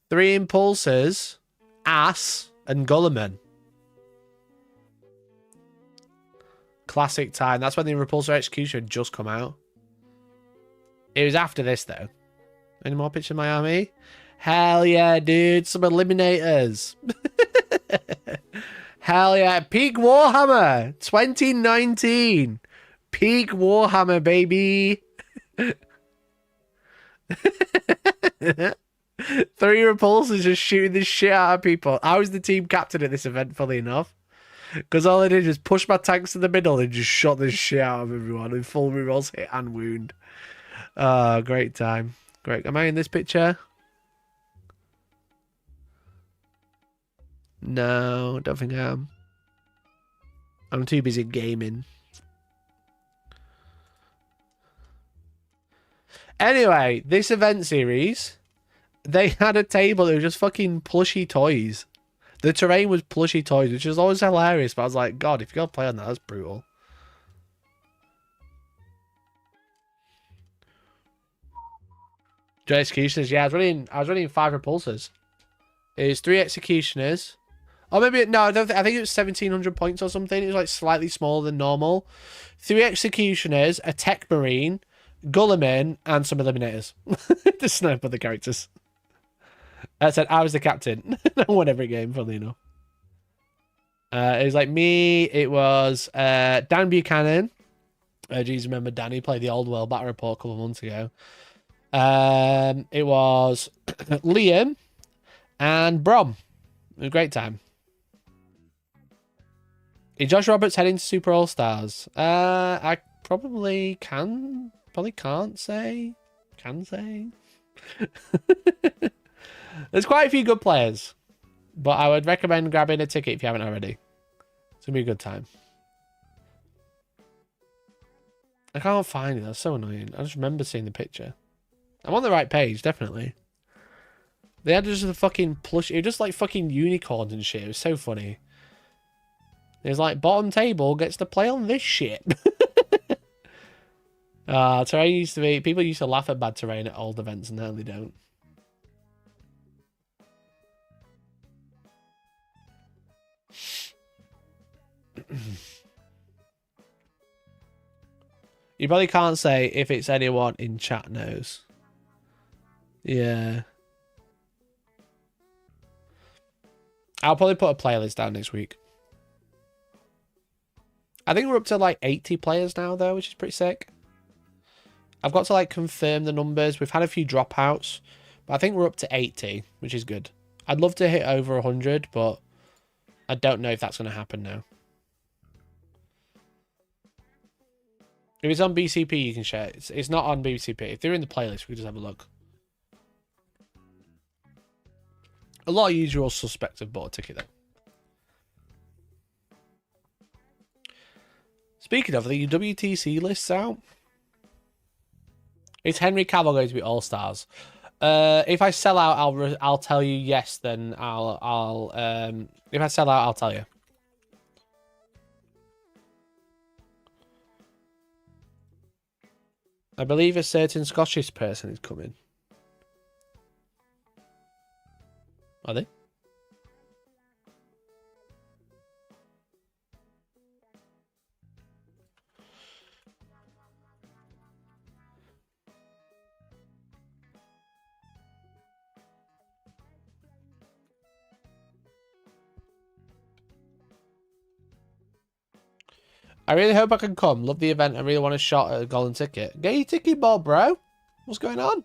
3 impulsors, ass, and Gulliman. Classic time. That's when the Repulsor Execution had just come out. It was after this, though. Any more pictures of my army? Hell yeah, dude. Some eliminators. Hell yeah. Peak Warhammer 2019. Peak Warhammer, baby. 3 repulsors just shooting the shit out of people. I was the team captain at this event, funny enough. Because all I did was push my tanks in the middle and just shot the shit out of everyone in full rerolls, hit and wound. Oh, great time. Great. Am I in this picture? No, don't think I am. I'm too busy gaming. Anyway, this event series, they had a table that was just fucking plushy toys. The terrain was plushy toys, which was always hilarious, but I was like, God, if you gotta play on that, that's brutal. Joy Executioners, yeah, I was running 5 repulsors. It was 3 executioners. Or maybe no, I think it was 1700 points or something. It was like slightly smaller than normal. 3 executioners, a tech marine, Gulliman, and some eliminators. To snipe other characters. I said I was the captain. I won every game, funnily enough. It was like me. It was Dan Buchanan. Geez, remember Danny played the Old World Battle Report a couple of months ago. It was Liam and Brom. It was a great time. Is Josh Roberts heading to Super All Stars? I probably can't say. Can say. There's quite a few good players, but I would recommend grabbing a ticket if you haven't already. It's gonna be a good time. I can't find it. That's so annoying. I just remember seeing the picture. I'm on the right page, definitely. They had just the fucking plush. It was just like fucking unicorns and shit. It was so funny. It's like bottom table gets to play on this shit. Terrain used to be. People used to laugh at bad terrain at old events, and now they don't. You probably can't say if it's anyone in chat knows. Yeah. I'll probably put a playlist down next week. I think we're up to like 80 players now, though, which is pretty sick. I've got to like confirm the numbers. We've had a few dropouts, but I think we're up to 80, which is good. I'd love to hit over 100, but I don't know if that's going to happen now. If it's on BCP, you can share it. It's not on BCP. If they're in the playlist, we can just have a look. A lot of usual suspects have bought a ticket, though. Speaking of, the WTC lists out. Is Henry Cavill going to be All Stars? If I sell out, I'll tell you yes. Then if I sell out, I'll tell you. I believe a certain Scottish person is coming. Are they? I really hope I can come. Love the event. I really want a shot at a golden ticket. Get your ticket, Bob, bro. What's going on?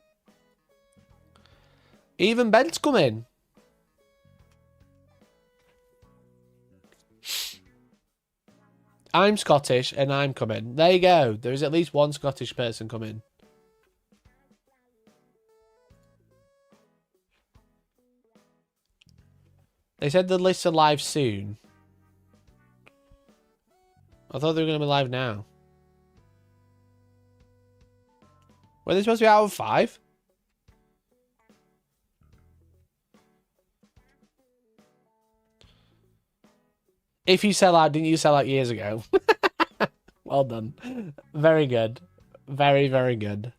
Even Ben's coming. I'm Scottish and I'm coming. There you go. There's at least one Scottish person coming. They said the lists are live soon. I thought they were going to be live now. Were they supposed to be out of 5? If you sell out, didn't you sell out years ago? Well done. Very good. Very, very good.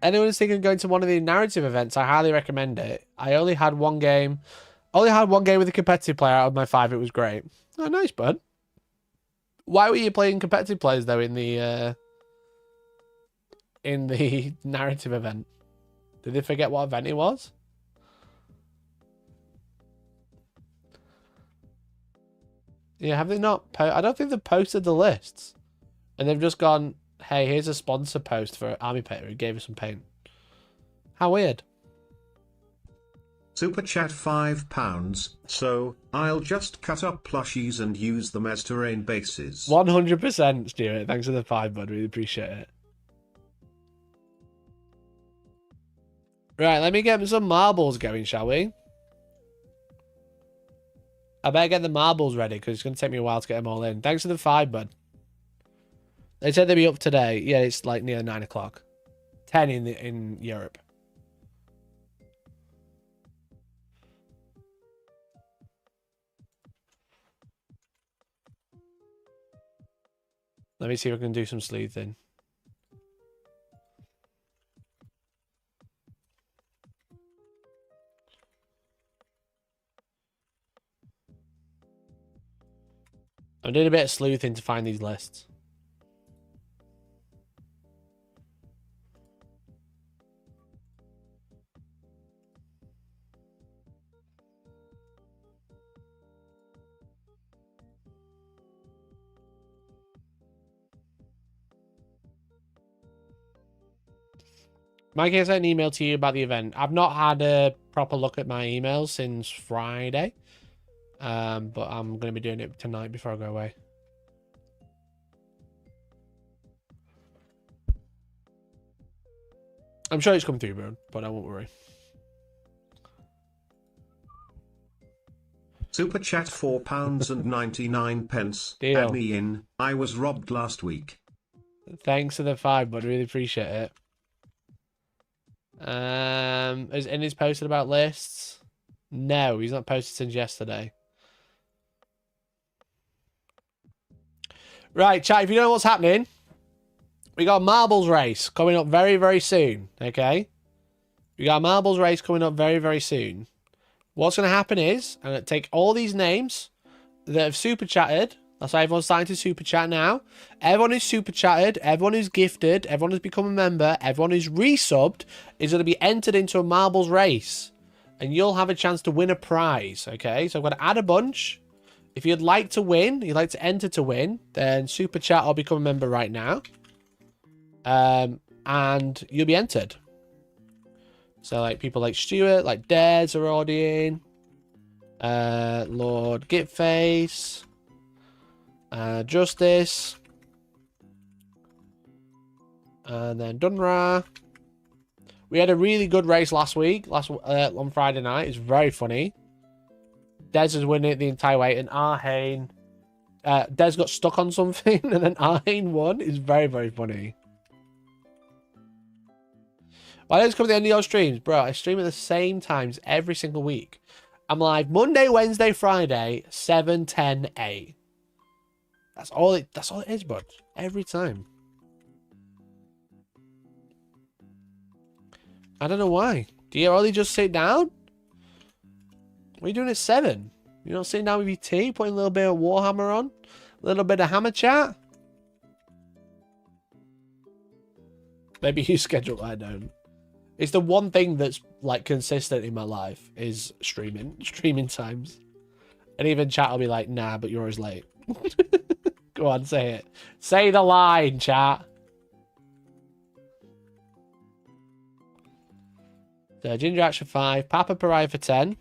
Anyone who's thinking of going to one of the narrative events, I highly recommend it. I only had one game. Only had one game with a competitive player out of my 5. It was great. Oh, nice, bud. Why were you playing competitive players, though, in the narrative event? Did they forget what event it was? Yeah, have they not? I don't think they've posted the lists. And they've just gone, hey, here's a sponsor post for Army Painter who gave us some paint. How weird. Super chat £5, so I'll just cut up plushies and use them as terrain bases. 100%, Stuart. Thanks for the 5, bud. Really appreciate it. Right, let me get some marbles going, shall we? I better get the marbles ready because it's going to take me a while to get them all in. Thanks for the 5, bud. They said they'd be up today. Yeah, it's like near 9 o'clock. 10 in Europe. Let me see if I can do some sleuthing. I'm doing a bit of sleuthing to find these lists. Mike, I sent an email to you about the event. I've not had a proper look at my emails since Friday. But I'm going to be doing it tonight before I go away. I'm sure it's come through, bro, but I won't worry. Super chat £4.99. Deal. Add me in. I was robbed last week. Thanks for the 5, bud. Really appreciate it. Has Innes posted about lists? No, he's not posted since yesterday. Right, chat, if you don't know what's happening, We got a marbles race coming up very, very soon. Okay? We got a marbles race coming up very, very soon. What's going to happen is, I'm going to take all these names that have super chatted. That's why everyone's starting to super chat now. Everyone who's super chatted, everyone who's gifted, everyone who's become a member, everyone who's resubbed is going to be entered into a marbles race. And you'll have a chance to win a prize, okay? So I'm going to add a bunch. If you'd like to win, you'd like to enter to win, then super chat or become a member right now. And you'll be entered. So like people like Stuart, like Des are already in. Lord Gitface. Justice. And then Dunra. We had a really good race last week, on Friday night. It's very funny. Des is winning it the entire way, and Arhane... Des got stuck on something, and then Arhane won. It's very, very funny. Why don't you come to the end of your streams? Bro, I stream at the same times every single week. I'm live Monday, Wednesday, Friday, 7, 10, 8. That's all it is, bud. Every time. I don't know why. Do you only just sit down? What are you doing at 7? You're not sitting down with your tea, putting a little bit of Warhammer on? A little bit of hammer chat? Maybe you schedule, I don't. It's the one thing that's like consistent in my life is streaming times. And even chat will be like, nah, but you're always late. Go on, say it. Say the line, chat. So Ginger Action 5, Papa Pariah for 10.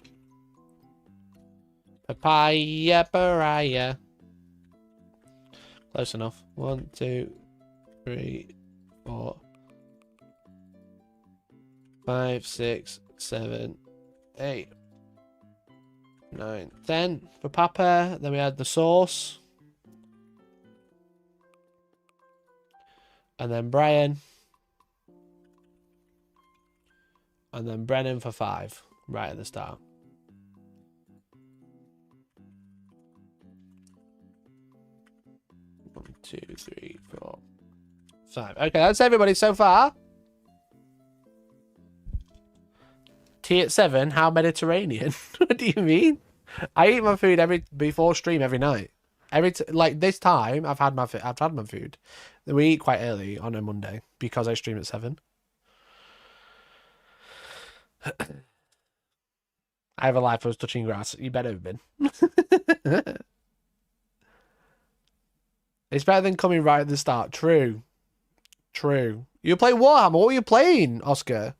Papaya Pariah. Close enough. 1, 2, 3, 4, 5, 6, 7, 8, 9, 10 for Papa. Then we had the sauce. And then Brian. And then Brennan for 5. Right at the start. One, 2, 3, 4, 5. Okay, that's everybody so far. Tea at 7? How Mediterranean? What do you mean? I eat my food before stream every night. Like this time, I've had my food. We eat quite early on a Monday because I stream at 7. I have a life. I was touching grass. You better have been. It's better than coming right at the start. True. True. You play Warhammer. What were you playing, Oscar?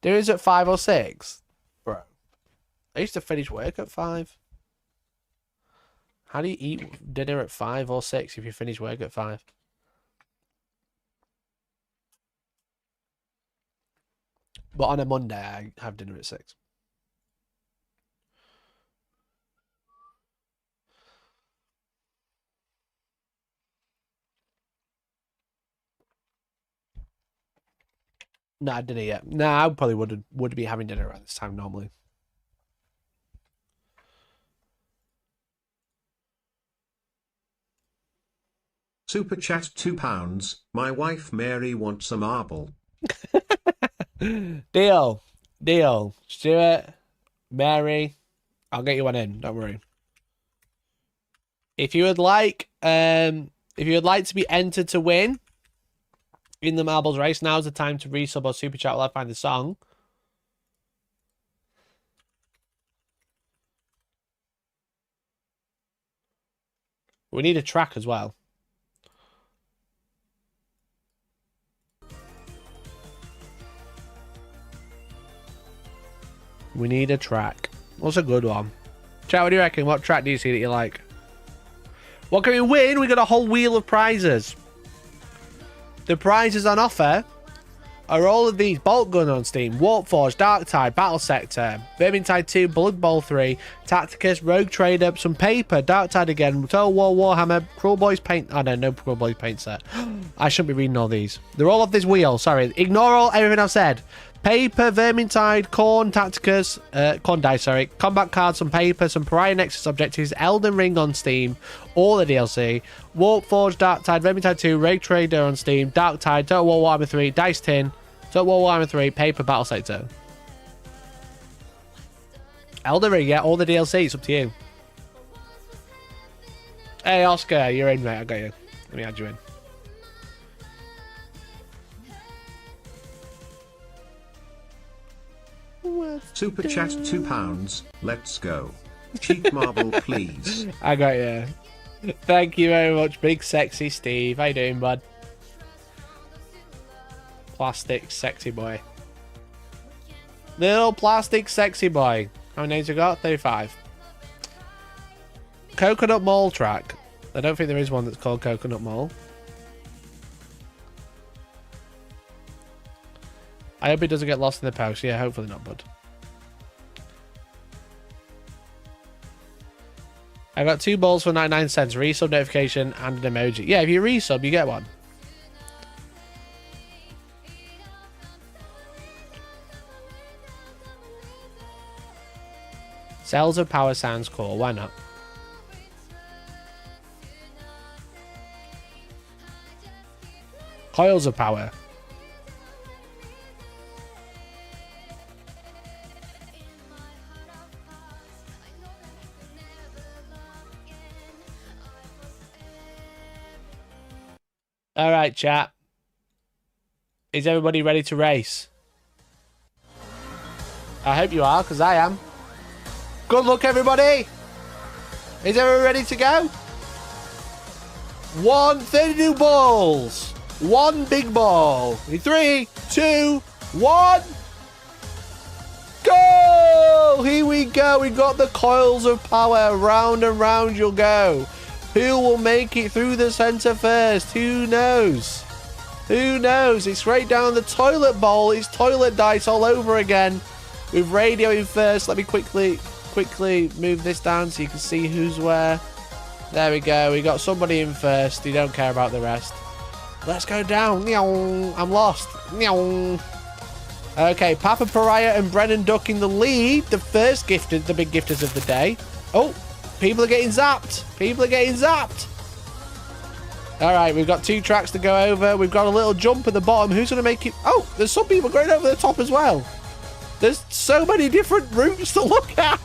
Dinner's at 5 or 6? Bro. I used to finish work at 5. How do you eat dinner at 5 or 6 if you finish work at 5? But on a Monday, I have dinner at 6. No, I didn't yet. No, I probably would be having dinner around this time normally. Super chat £2. My wife Mary wants a marble. Deal. Deal. Stuart, Mary, I'll get you one in. Don't worry. If you would like to be entered to win in the marbles race, now's the time to resub or super chat while I find the song. We need a track as well. We need a track. What's a good one? Chat, what do you reckon? What track do you see that you like? What can we win? We got a whole wheel of prizes. The prizes on offer are all of these: Bolt Gun on Steam, Warp Forge, Dark Tide, Battle Sector, Vermintide 2, Blood Bowl 3, Tacticus, Rogue Trader, some paper, Dark Tide again, Total War Warhammer, Cruel Boys Paint. Oh no Cruel Boys Paint set. I shouldn't be reading all these. They're all off this wheel. Sorry. Ignore everything I've said. Paper, Vermintide, Corn, Tacticus, Corn Dice, sorry. Combat cards, some paper, some Pariah Nexus objectives, Elden Ring on Steam, all the DLC. Warp Forge, Darktide, Vermintide 2, Raid Trader on Steam, Darktide, Total War Warhammer 3, Dice Tin, Total War Warhammer 3, Paper, Battle Sector. Elden Ring, yeah, all the DLC, it's up to you. Hey, Oscar, you're in, mate, I got you. Let me add you in. Super chat £2. Let's go. Cheap marble, please. I got you. Thank you very much, big sexy Steve. How you doing, bud? Plastic sexy boy. Little plastic sexy boy. How many names you got? 35. Coconut Mall track. I don't think there is one that's called Coconut Mall. I hope it doesn't get lost in the post. Yeah, hopefully not, bud. I got 2 balls for 99 cents. Resub notification and an emoji. Yeah, if you resub, you get one. Cells of Power sounds cool. Why not? Coils of Power. All right, chat. Is everybody ready to race? I hope you are, because I am. Good luck, everybody. Is everyone ready to go? 32 balls. 1 big ball. 3, 2, 1. Go! Here we go. We got the Coils of Power. Round and round you'll go. Who will make it through the center first? Who knows? Who knows? It's right down the toilet bowl. It's toilet dice all over again. With radio in first. Let me quickly move this down so you can see who's where. There we go. We got somebody in first. You don't care about the rest. Let's go down. I'm lost. Okay, Papa Pariah and Brennan Duck in the lead. The first gifted, the big gifters of the day. Oh, people are getting zapped. People are getting zapped. All right, we've got 2 tracks to go over. We've got a little jump at the bottom. Who's going to make it? Oh, there's some people going over the top as well. There's so many different routes to look at.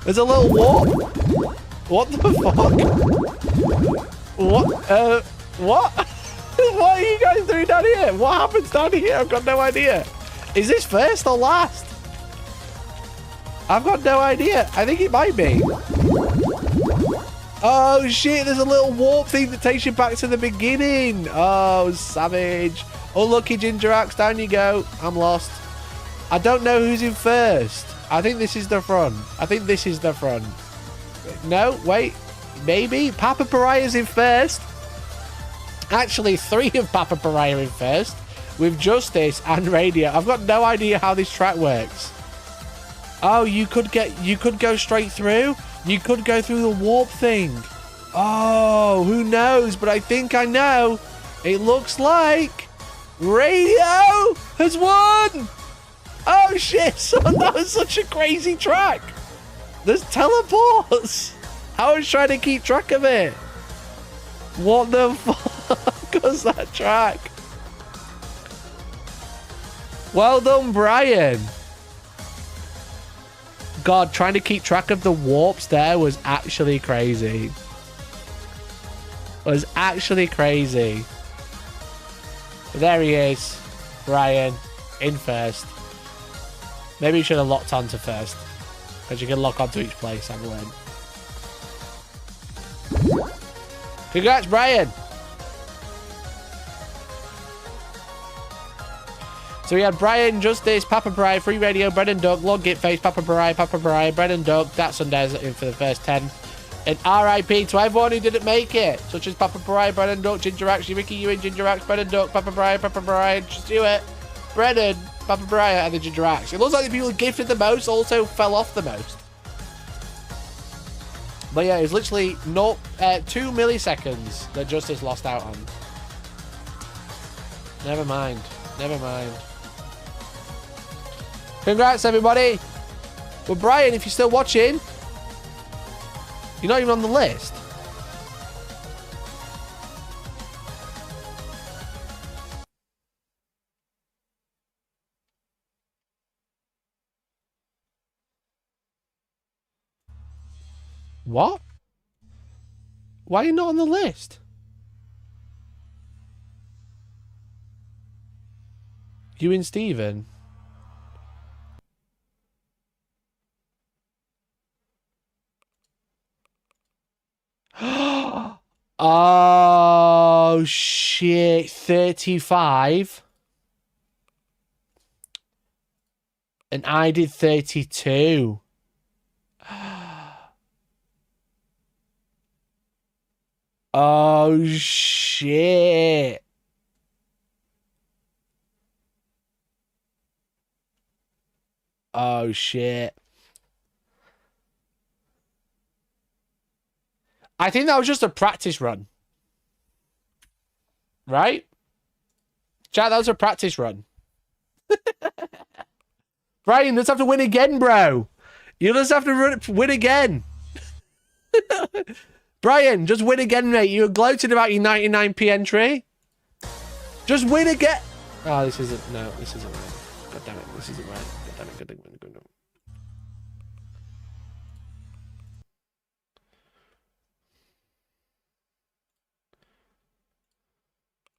There's a little warp. What the fuck? What? What? What are you guys doing down here? What happens down here? I've got no idea. Is this first or last? I've got no idea. I think it might be. Oh, shit. There's a little warp thing that takes you back to the beginning. Oh, savage. Unlucky Ginger Axe. Down you go. I'm lost. I don't know who's in first. I think this is the front. I think this is the front. No, wait. Maybe. Papa Pariah's in first. Actually, 3 of Papa Pariah in first. With Justice and Radio. I've got no idea how this track works. Oh, you could go straight through. You could go through the warp thing. Oh, who knows? But I think I know. It looks like Radio has won. Oh shit, son, that was such a crazy track. There's teleports. I was trying to keep track of it. What the fuck was that track? Well done, Brian. God, trying to keep track of the warps there was actually crazy. Was actually crazy. But there he is, Brian, in first. Maybe you should have locked onto first, because you can lock onto each place, I've learned. Congrats, Brian! So we had Brian, Justice, Papa Pariah, Free Radio, Brennan Duck, Log Git Face, Papa Pariah, Brennan Duck, That Sunday's in for the first 10. And RIP to everyone who didn't make it, such as Papa Pariah, Brennan Duck, Ginger Axe, Ricky Ewan, Ginger Axe, Brennan Duck, Papa Pariah, Stuart, Brennan, Papa Pariah, and the Ginger Axe. It looks like the people who gifted the most also fell off the most. But yeah, it was literally 2 milliseconds that Justice lost out on. Never mind. Never mind. Congrats, everybody. Well, Brian, if you're still watching, you're not even on the list. What? Why are you not on the list? You and Steven? Oh, shit. 35. And I did 32. Oh, shit. Oh, shit. I think that was just a practice run. Right? Chat, that was a practice run. Brian, let's have to win again, bro. You just have to win again. Brian, just win again, mate. You were gloating about your 99p entry. Just win again. Oh, this isn't. No, this isn't right. God damn it. This isn't right. God damn it. God damn it. God damn it.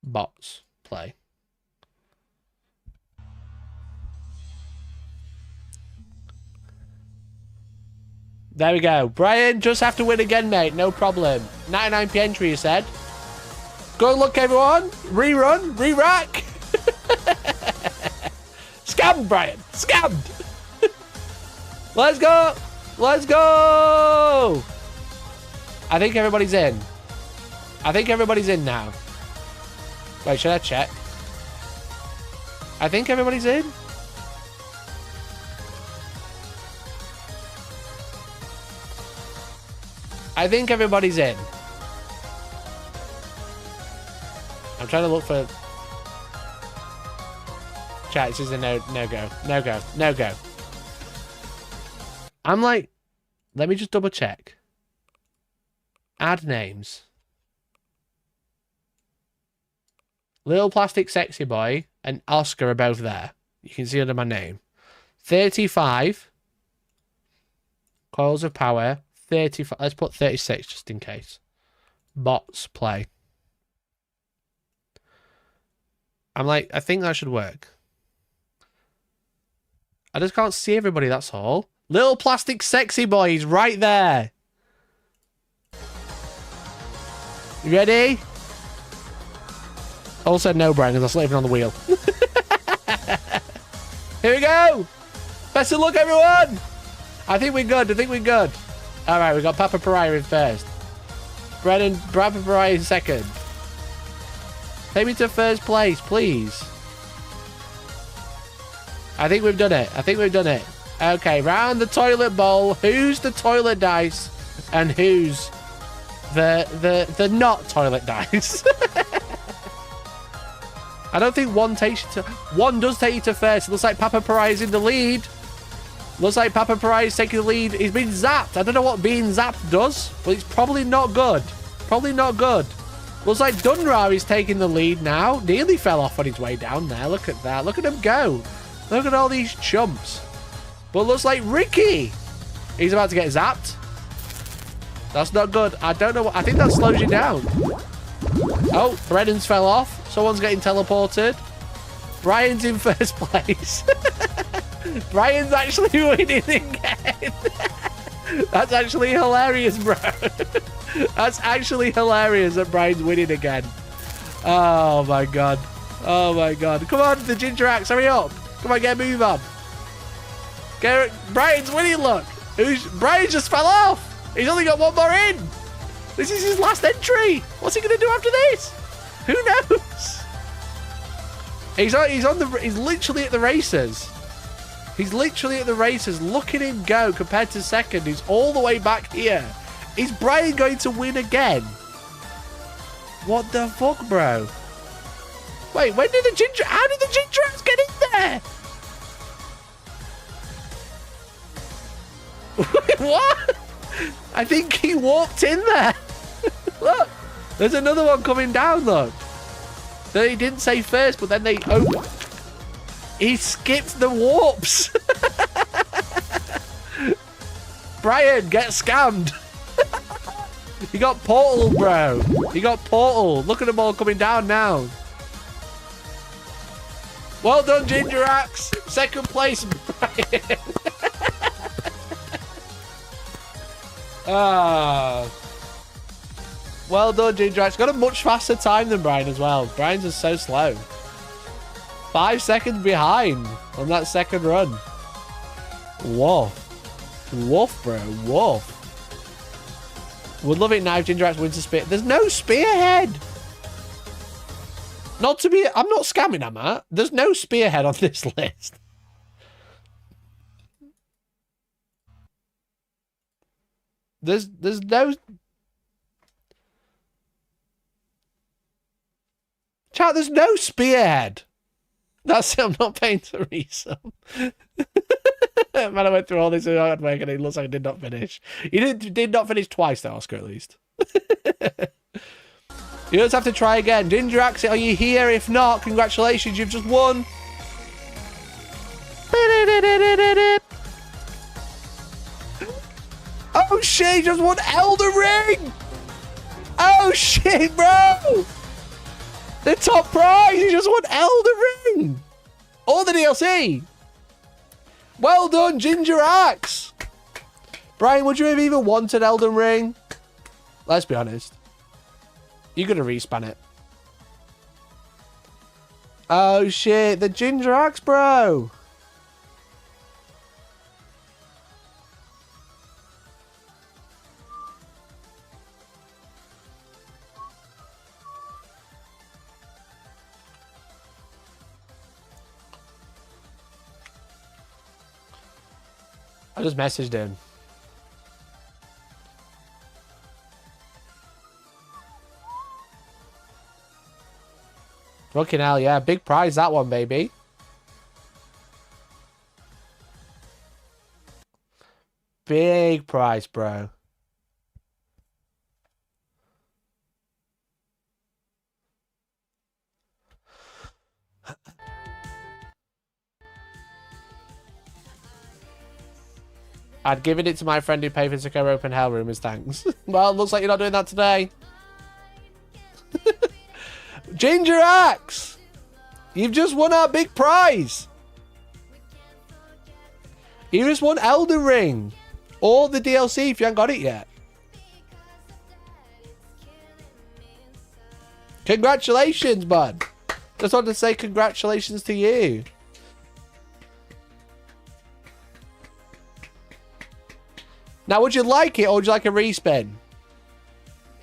Bots. Play. There we go. Brian, just have to win again, mate. No problem. 99p entry, you said. Good luck, everyone. Rerun. Re-rack. Scammed, Brian. Scammed. Let's go. Let's go. I think everybody's in. I think everybody's in now. Wait, should I check? I think everybody's in. I think everybody's in. I'm trying to look for... Chat, this is a no go. No go. No go. I'm like... Let me just double check. Add names. Little Plastic Sexy Boy and Oscar are both there. You can see under my name. 35. Coils of Power. 35. Let's put 36 just in case. Bots play. I'm like, I think that should work. I just can't see everybody, that's all. Little Plastic Sexy Boy is right there. You ready? Also, no, Brian, because I'm slaving on the wheel. Here we go. Best of luck, everyone. I think we're good. I think we're good. All right, we got Papa Pariah in first. Papa Pariah in second. Take me to first place, please. I think we've done it. I think we've done it. Okay, round the toilet bowl. Who's the toilet dice? And who's the not toilet dice? I don't think one takes you to... One does take you to first. It looks like Papa Pariah's in the lead. Looks like Papa Pariah's taking the lead. He's been zapped. I don't know what being zapped does, but it's probably not good. Probably not good. Looks like Dunra is taking the lead now. Nearly fell off on his way down there. Look at that. Look at him go. Look at all these chumps. But looks like Ricky. He's about to get zapped. That's not good. I don't know. I think that slows you down. Oh, Brennan's fell off. Someone's getting teleported. Brian's in first place. Brian's actually winning again. That's actually hilarious, bro. That's actually hilarious that Brian's winning again. Oh, my God. Oh, my God. Come on, the Ginger Axe. Hurry up. Come on, get a move on. Brian's winning, look. Brian just fell off. He's only got one more in. This is his last entry. What's he going to do after this? Who knows? He's literally at the races. He's literally at the races. Look at him go compared to second. He's all the way back here. Is Brian going to win again? What the fuck, bro? Wait, how did the Ginger Axe get in there? What? I think he walked in there. Look, there's another one coming down, look. They didn't say first, but then they... Oh, he skipped the warps. Brian, get scammed. You got portal, bro. You got portal. Look at them all coming down now. Well done, Ginger Axe. Second place, Brian. Well done, Ginger Axe. Got a much faster time than Brian as well. Brian's is so slow. 5 seconds behind on that second run. Woof. Woof, bro. Woof. Would love it now if Ginger Axe wins the spear. There's no spearhead. Not to be... I'm not scamming, am I? There's no spearhead on this list. There's no... Chat, there's no spearhead. That's it, I'm not paying to resub. Man, I went through all this hard work and it looks like I did not finish. You did not finish twice though, Oscar, at least. You just have to try again. Ginger Axe, are you here? If not, congratulations, you've just won. Oh shit, he just won Elden Ring! Oh shit, bro! The top prize, he just won Elden Ring! All the DLC! Well done, Ginger Axe! Brian, would you have even wanted Elden Ring? Let's be honest. You're gonna respan it. Oh shit, the Ginger Axe, bro! I just messaged him. Fucking hell, yeah. Big prize, that one, baby. Big prize, bro. I'd given it to my friend who paid for Tacoma Open Hell Room as thanks. Well, looks like you're not doing that today. Ginger Axe! You've just won our big prize! You just won Elden Ring! Or the DLC if you haven't got it yet. Congratulations, bud! Just wanted to say congratulations to you. Now, would you like it or would you like a respin?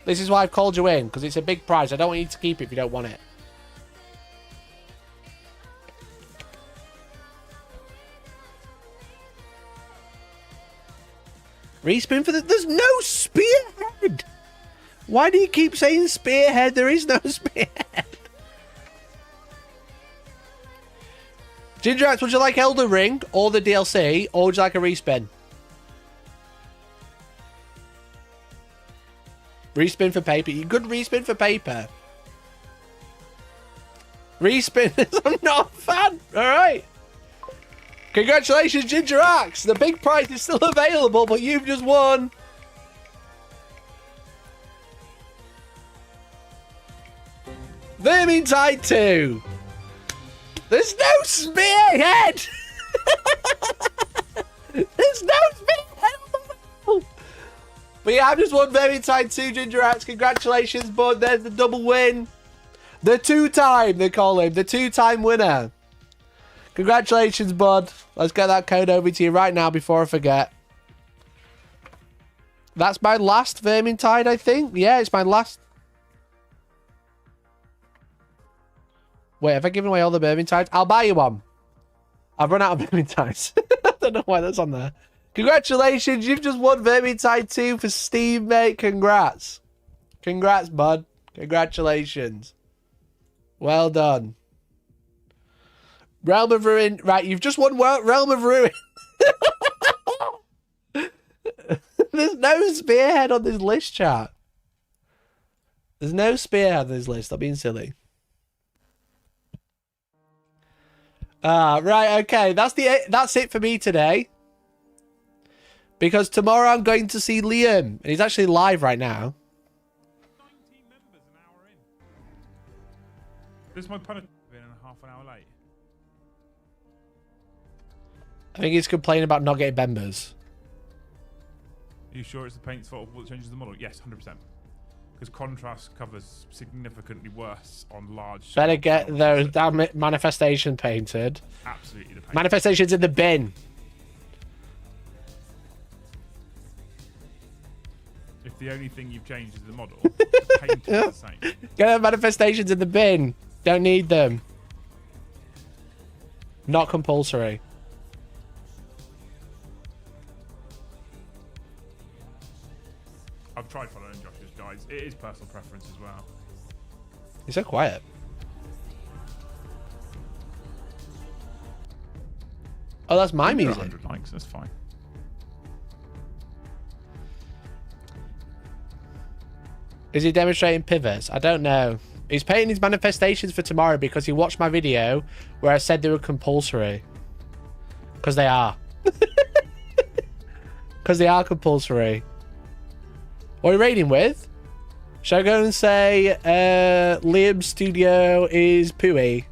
This is why I've called you in, because it's a big prize. I don't want you to keep it if you don't want it. Respin for the... There's no spearhead! Why do you keep saying spearhead? There is no spearhead. Ginger Axe, would you like Elden Ring or the DLC, or would you like a respin? Respin for paper. You could respin for paper. Respin. I'm not a fan. Alright. Congratulations, Ginger Axe. The big prize is still available, but you've just won. Vermintide 2. There's no spearhead. There's no spearhead. But yeah, I've just won Vermintide 2, Ginger Axe. Congratulations, bud. There's the double win. The two-time, they call him. The two-time winner. Congratulations, bud. Let's get that code over to you right now before I forget. That's my last Vermintide, I think. Yeah, it's my last. Wait, have I given away all the Vermintides? I'll buy you one. I've run out of Vermintides. I don't know why that's on there. Congratulations, you've just won Vermintide 2 for Steam, mate. Congrats. Congrats, bud. Congratulations. Well done. Realm of Ruin. Right, you've just won Realm of Ruin. There's no spearhead on this list, chat. There's no spearhead on this list. I'm being silly. Right, okay. That's it for me today. Because tomorrow I'm going to see Liam. And he's actually live right now. 19 members an hour in. This is my punishment being half an hour late. I think he's complaining about not getting members. Are you sure it's the paint's fault of what changes the model? Yes, 100%. Because contrast covers significantly worse on large... Better get those damn it, manifestation painted. Absolutely the paint. Manifestation's in the bin. If the only thing you've changed is the model, the paint is the same. Get the manifestations in the bin. Don't need them. Not compulsory. I've tried following Josh's guides. It is personal preference as well. He's so quiet. Oh, that's my music. 100 likes, that's fine. Is he demonstrating pivots? I don't know. He's painting his manifestations for tomorrow because he watched my video where I said they were compulsory. Because they are. Because they are compulsory. What are you raiding with? Shall I go and say Liam's studio is pooey?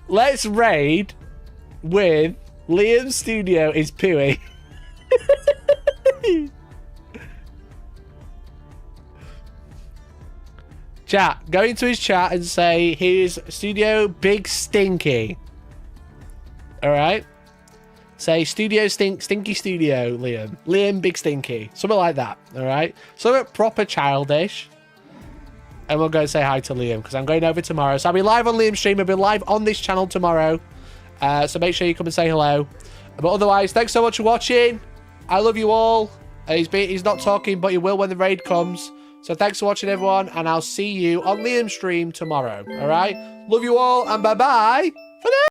Let's raid with Liam's studio is pooey. Chat, go into his chat and say his studio big stinky. Alright? Say studio stinky studio, Liam. Liam big stinky. Something like that. Alright? Something proper childish. And we'll go say hi to Liam because I'm going over tomorrow. So I'll be live on Liam's stream. I'll be live on this channel tomorrow. So make sure you come and say hello. But otherwise, thanks so much for watching. I love you all. He's not talking, but he will when the raid comes. So thanks for watching, everyone, and I'll see you on Liam's stream tomorrow. All right? Love you all, and bye-bye for now.